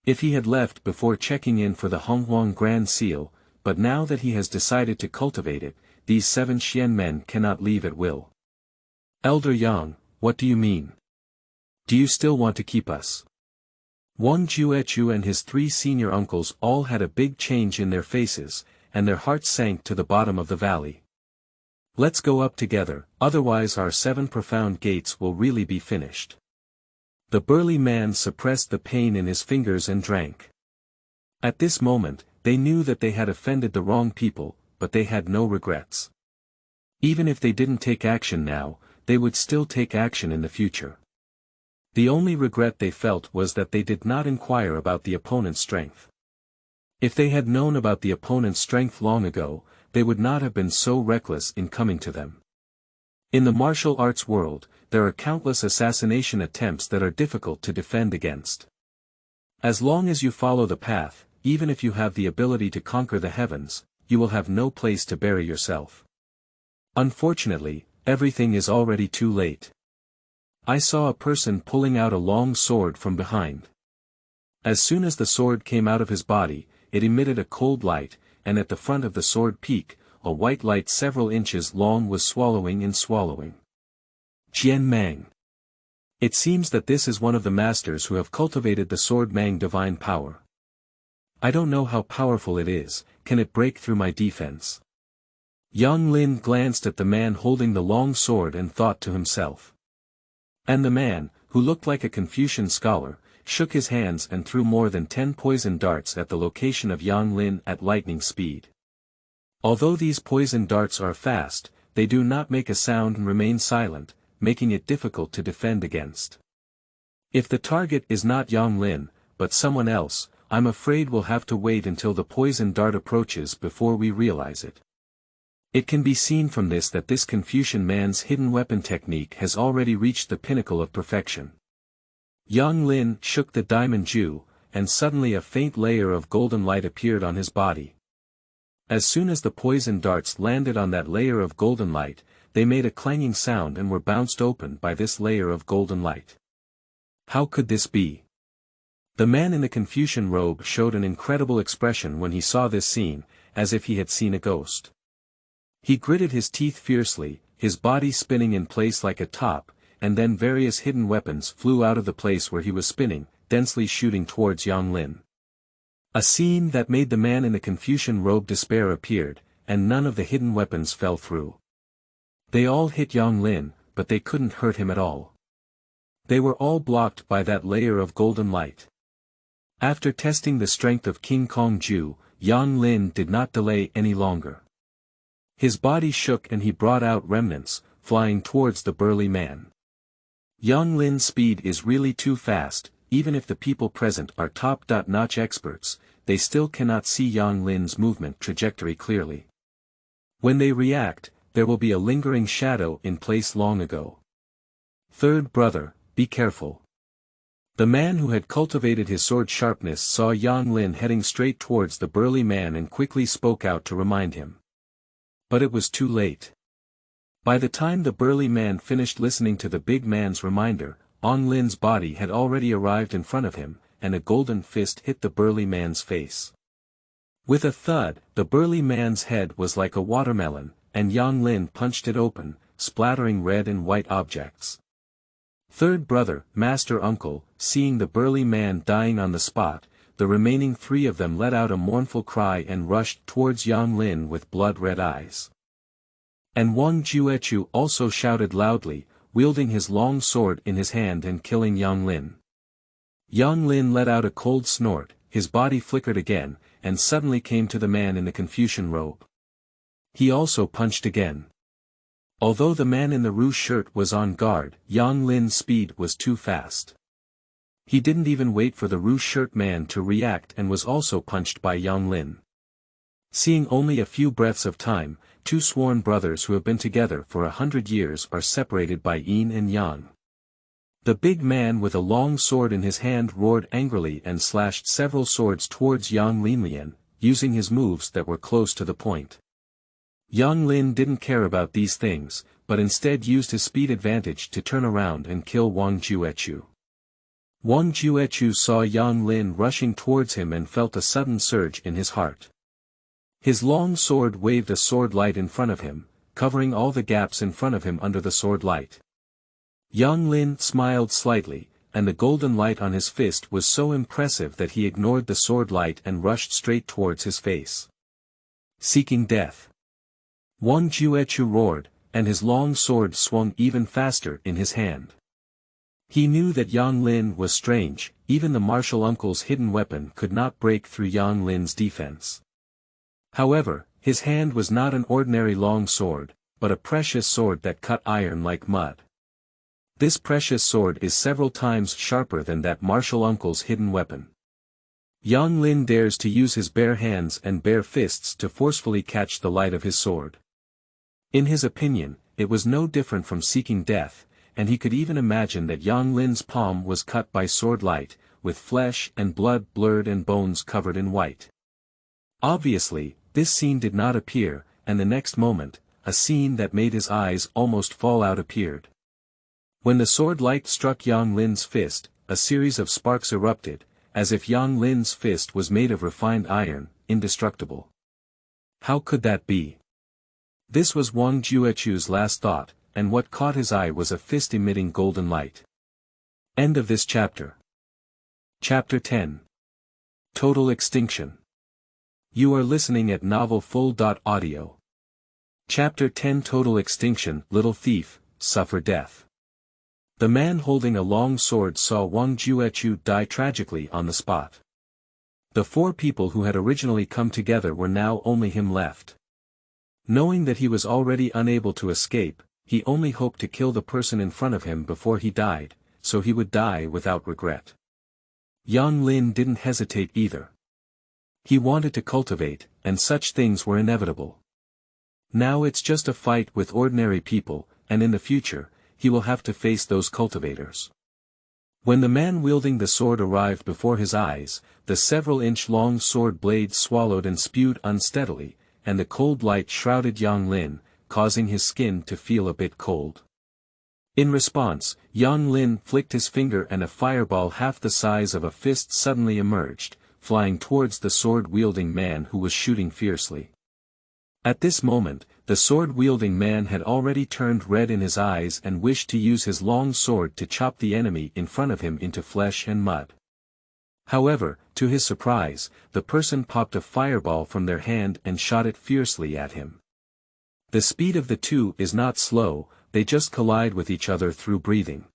If he had left before checking in for the Honghuang Grand Seal, but now that he has decided to cultivate it, these 7 Xian men cannot leave at will. Elder Yang, what do you mean? Do you still want to keep us? Wang Juechu and his 3 senior uncles all had a big change in their faces, and their hearts sank to the bottom of the valley. Let's go up together, otherwise our 7 profound gates will really be finished. The burly man suppressed the pain in his fingers and drank. At this moment, they knew that they had offended the wrong people, but they had no regrets. Even if they didn't take action now, they would still take action in the future. The only regret they felt was that they did not inquire about the opponent's strength. If they had known about the opponent's strength long ago, they would not have been so reckless in coming to them. In the martial arts world, there are countless assassination attempts that are difficult to defend against. As long as you follow the path, even if you have the ability to conquer the heavens, you will have no place to bury yourself. Unfortunately, everything is already too late. I saw a person pulling out a long sword from behind. As soon as the sword came out of his body, it emitted a cold light, and at the front of the sword peak, a white light several inches long was swallowing and swallowing. Jian Mang. It seems that this is one of the masters who have cultivated the sword Mang divine power. I don't know how powerful it is, can it break through my defense? Yang Lin glanced at the man holding the long sword and thought to himself. And the man, who looked like a Confucian scholar, shook his hands and threw more than 10 poison darts at the location of Yang Lin at lightning speed. Although these poison darts are fast, they do not make a sound and remain silent, making it difficult to defend against. If the target is not Yang Lin, but someone else, I'm afraid we'll have to wait until the poison dart approaches before we realize it. It can be seen from this that this Confucian man's hidden weapon technique has already reached the pinnacle of perfection. Yang Lin shook the diamond Ju, and suddenly a faint layer of golden light appeared on his body. As soon as the poison darts landed on that layer of golden light, they made a clanging sound and were bounced open by this layer of golden light. How could this be? The man in the Confucian robe showed an incredible expression when he saw this scene, as if he had seen a ghost. He gritted his teeth fiercely, his body spinning in place like a top, and then various hidden weapons flew out of the place where he was spinning, densely shooting towards Yang Lin. A scene that made the man in the Confucian robe despair appeared, and none of the hidden weapons fell through. They all hit Yang Lin, but they couldn't hurt him at all. They were all blocked by that layer of golden light. After testing the strength of King Kong Ju, Yang Lin did not delay any longer. His body shook and he brought out remnants, flying towards the burly man. Yang Lin's speed is really too fast, even if the people present are top-notch experts, they still cannot see Yang Lin's movement trajectory clearly. When they react, there will be a lingering shadow in place long ago. Third brother, be careful. The man who had cultivated his sword sharpness saw Yang Lin heading straight towards the burly man and quickly spoke out to remind him. But it was too late. By the time the burly man finished listening to the big man's reminder, Yang Lin's body had already arrived in front of him, and a golden fist hit the burly man's face. With a thud, the burly man's head was like a watermelon, and Yang Lin punched it open, splattering red and white objects. Third brother, master uncle, seeing the burly man dying on the spot, the remaining three of them let out a mournful cry and rushed towards Yang Lin with blood-red eyes. And Wang Juechu also shouted loudly, wielding his long sword in his hand and killing Yang Lin. Yang Lin let out a cold snort, his body flickered again, and suddenly came to the man in the Confucian robe. He also punched again. Although the man in the rouge shirt was on guard, Yang Lin's speed was too fast. He didn't even wait for the rouge shirt man to react and was also punched by Yang Lin. Seeing only a few breaths of time, two sworn brothers who have been together for 100 years are separated by yin and yang. The big man with a long sword in his hand roared angrily and slashed several swords towards Yang Linlian, using his moves that were close to the point. Yang Lin didn't care about these things, but instead used his speed advantage to turn around and kill Wang Juechu. Wang Juechu saw Yang Lin rushing towards him and felt a sudden surge in his heart. His long sword waved a sword light in front of him, covering all the gaps in front of him under the sword light. Yang Lin smiled slightly, and the golden light on his fist was so impressive that he ignored the sword light and rushed straight towards his face. Seeking death. Wang Juechu roared, and his long sword swung even faster in his hand. He knew that Yang Lin was strange, even the martial uncle's hidden weapon could not break through Yang Lin's defense. However, his hand was not an ordinary long sword, but a precious sword that cut iron like mud. This precious sword is several times sharper than that martial uncle's hidden weapon. Yang Lin dares to use his bare hands and bare fists to forcefully catch the light of his sword. In his opinion, it was no different from seeking death, and he could even imagine that Yang Lin's palm was cut by sword light, with flesh and blood blurred and bones covered in white. Obviously, this scene did not appear, and the next moment, a scene that made his eyes almost fall out appeared. When the sword light struck Yang Lin's fist, a series of sparks erupted, as if Yang Lin's fist was made of refined iron, indestructible. How could that be? This was Wang Juechu's last thought, and what caught his eye was a fist emitting golden light. End of this chapter. Chapter 10. Total Extinction. You are listening at novelfull.audio. Chapter 10 Total Extinction. Little thief, suffer death. The man holding a long sword saw Wang Juechu die tragically on the spot. The four people who had originally come together were now only him left. Knowing that he was already unable to escape, he only hoped to kill the person in front of him before he died, so he would die without regret. Yang Lin didn't hesitate either. He wanted to cultivate, and such things were inevitable. Now it's just a fight with ordinary people, and in the future, he will have to face those cultivators. When the man wielding the sword arrived before his eyes, the several-inch-long sword blade swallowed and spewed unsteadily, and the cold light shrouded Yang Lin, causing his skin to feel a bit cold. In response, Yang Lin flicked his finger and a fireball half the size of a fist suddenly emerged, flying towards the sword-wielding man who was shooting fiercely. At this moment, the sword-wielding man had already turned red in his eyes and wished to use his long sword to chop the enemy in front of him into flesh and mud. However, to his surprise, the person popped a fireball from their hand and shot it fiercely at him. The speed of the two is not slow, they just collide with each other through breathing.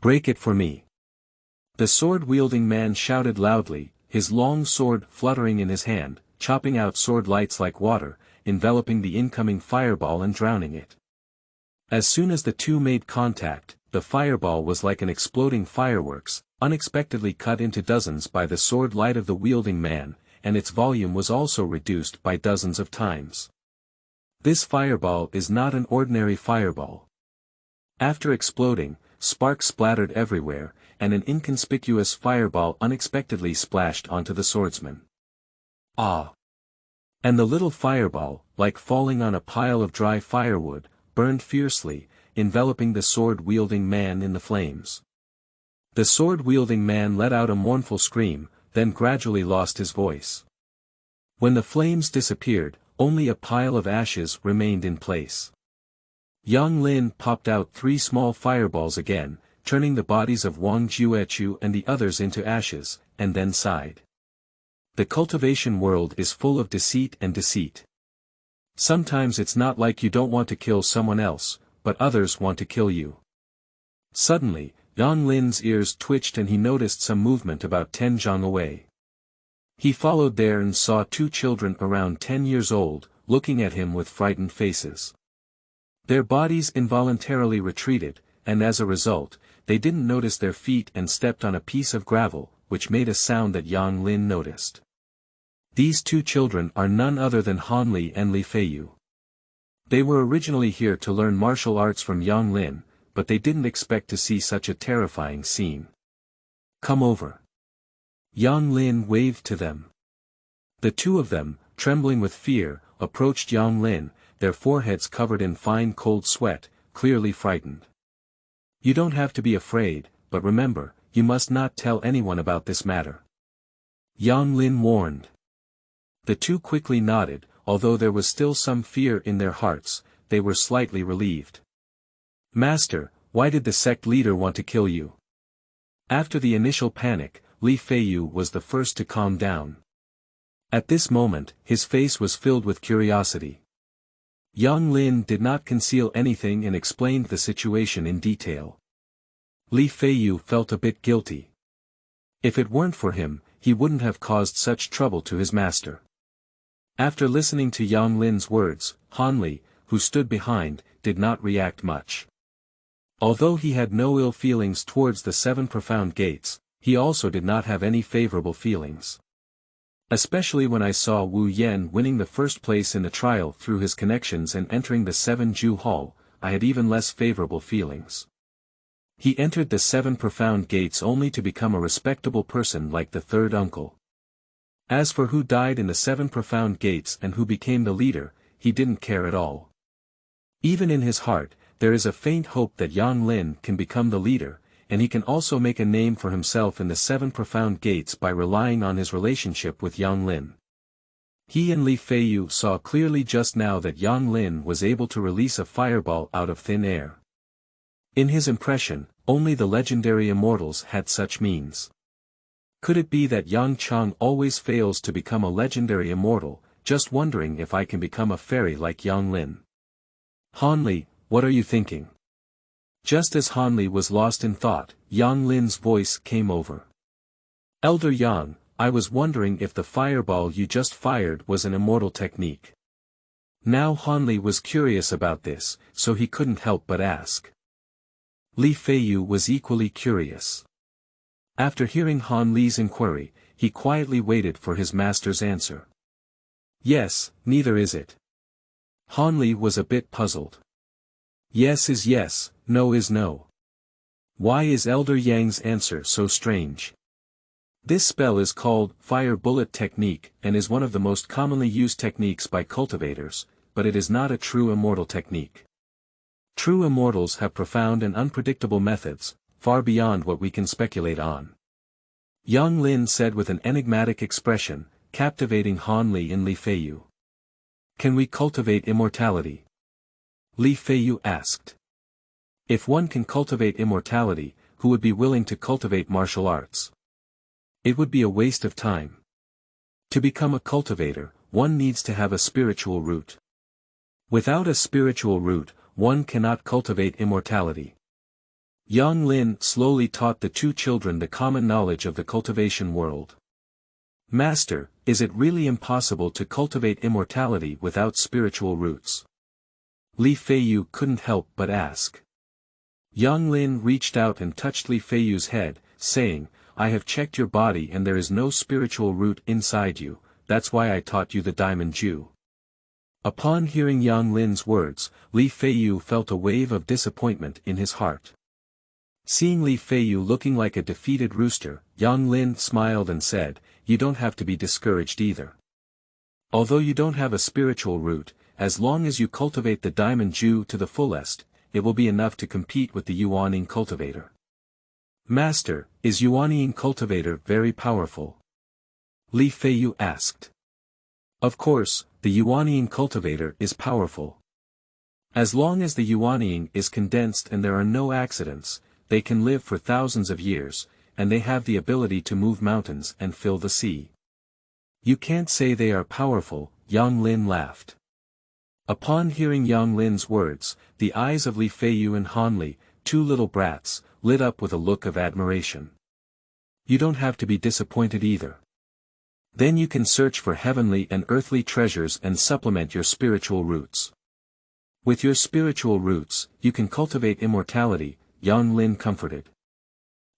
Break it for me. The sword-wielding man shouted loudly, his long sword fluttering in his hand, chopping out sword lights like water, enveloping the incoming fireball and drowning it. As soon as the two made contact, the fireball was like an exploding fireworks, unexpectedly cut into dozens by the sword light of the wielding man, and its volume was also reduced by dozens of times. This fireball is not an ordinary fireball. After exploding, sparks splattered everywhere, and an inconspicuous fireball unexpectedly splashed onto the swordsman. Ah! And the little fireball, like falling on a pile of dry firewood, burned fiercely, enveloping the sword-wielding man in the flames. The sword-wielding man let out a mournful scream, then gradually lost his voice. When the flames disappeared, only a pile of ashes remained in place. Yang Lin popped out 3 small fireballs again, turning the bodies of Wang Juechu and the others into ashes, and then sighed. The cultivation world is full of deceit and deceit. Sometimes it's not like you don't want to kill someone else, but others want to kill you. Suddenly, Yang Lin's ears twitched and he noticed some movement about 10 zhang away. He followed there and saw 2 children around 10 years old, looking at him with frightened faces. Their bodies involuntarily retreated, and as a result, they didn't notice their feet and stepped on a piece of gravel, which made a sound that Yang Lin noticed. These 2 children are none other than Han Li and Li Feiyu. They were originally here to learn martial arts from Yang Lin, but they didn't expect to see such a terrifying scene. Come over. Yang Lin waved to them. The 2 of them, trembling with fear, approached Yang Lin, their foreheads covered in fine cold sweat, clearly frightened. You don't have to be afraid, but remember, you must not tell anyone about this matter. Yang Lin warned. The 2 quickly nodded, although there was still some fear in their hearts, they were slightly relieved. Master, why did the sect leader want to kill you? After the initial panic, Li Feiyu was the first to calm down. At this moment, his face was filled with curiosity. Yang Lin did not conceal anything and explained the situation in detail. Li Feiyu felt a bit guilty. If it weren't for him, he wouldn't have caused such trouble to his master. After listening to Yang Lin's words, Han Li, who stood behind, did not react much. Although he had no ill feelings towards the 7 profound gates, he also did not have any favorable feelings. Especially when I saw Wu Yan winning the first place in the trial through his connections and entering the 7 Ju Hall, I had even less favorable feelings. He entered the 7 profound gates only to become a respectable person like the 3rd uncle. As for who died in the 7 profound gates and who became the leader, he didn't care at all. Even in his heart, there is a faint hope that Yang Lin can become the leader, and he can also make a name for himself in the 7 profound gates by relying on his relationship with Yang Lin. He and Li Feiyu saw clearly just now that Yang Lin was able to release a fireball out of thin air. In his impression, only the legendary immortals had such means. Could it be that Yang Cheng always fails to become a legendary immortal, just wondering if I can become a fairy like Yang Lin? Han Li, what are you thinking? Just as Han Li was lost in thought, Yang Lin's voice came over. Elder Yang, I was wondering if the fireball you just fired was an immortal technique. Now Han Li was curious about this, so he couldn't help but ask. Li Feiyu was equally curious. After hearing Han Li's inquiry, he quietly waited for his master's answer. Yes, neither is it. Han Li was a bit puzzled. Yes is yes, no is no. Why is Elder Yang's answer so strange? This spell is called Fire Bullet Technique and is one of the most commonly used techniques by cultivators, but it is not a true immortal technique. True immortals have profound and unpredictable methods, far beyond what we can speculate on. Yang Lin said with an enigmatic expression, captivating Han Li and Li Feiyu. Can we cultivate immortality? Li Feiyu asked. If one can cultivate immortality, who would be willing to cultivate martial arts? It would be a waste of time. To become a cultivator, one needs to have a spiritual root. Without a spiritual root, one cannot cultivate immortality. Yang Lin slowly taught the 2 children the common knowledge of the cultivation world. Master, is it really impossible to cultivate immortality without spiritual roots? Li Feiyu couldn't help but ask. Yang Lin reached out and touched Li Feiyu's head, saying, I have checked your body and there is no spiritual root inside you, that's why I taught you the Diamond Ju. Upon hearing Yang Lin's words, Li Feiyu felt a wave of disappointment in his heart. Seeing Li Feiyu looking like a defeated rooster, Yang Lin smiled and said, "You don't have to be discouraged either. Although you don't have a spiritual root, as long as you cultivate the diamond Ju to the fullest, it will be enough to compete with the Yuaning cultivator." "Master, is Yuaning cultivator very powerful?" Li Feiyu asked. "Of course, the Yuaning cultivator is powerful. As long as the Yuaning is condensed and there are no accidents, they can live for thousands of years, and they have the ability to move mountains and fill the sea." "You can't say they are powerful," Yang Lin laughed. Upon hearing Yang Lin's words, the eyes of Li Feiyu and Han Li, two little brats, lit up with a look of admiration. "You don't have to be disappointed either. Then you can search for heavenly and earthly treasures and supplement your spiritual roots. With your spiritual roots, you can cultivate immortality," Yang Lin comforted.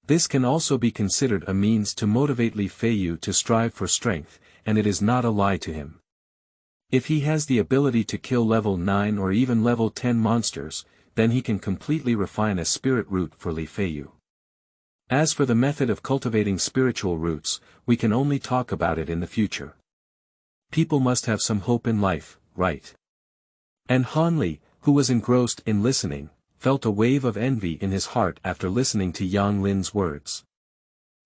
This can also be considered a means to motivate Li Feiyu to strive for strength, and it is not a lie to him. If he has the ability to kill level 9 or even level 10 monsters, then he can completely refine a spirit root for Li Feiyu. As for the method of cultivating spiritual roots, we can only talk about it in the future. People must have some hope in life, right? And Han Li, who was engrossed in listening, felt a wave of envy in his heart after listening to Yang Lin's words.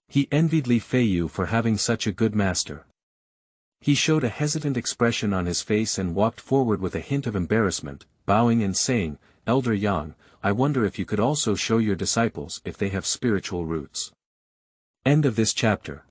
He envied Li Feiyu for having such a good master. He showed a hesitant expression on his face and walked forward with a hint of embarrassment, bowing and saying, "Elder Yang, I wonder if you could also show your disciples if they have spiritual roots." End of this chapter.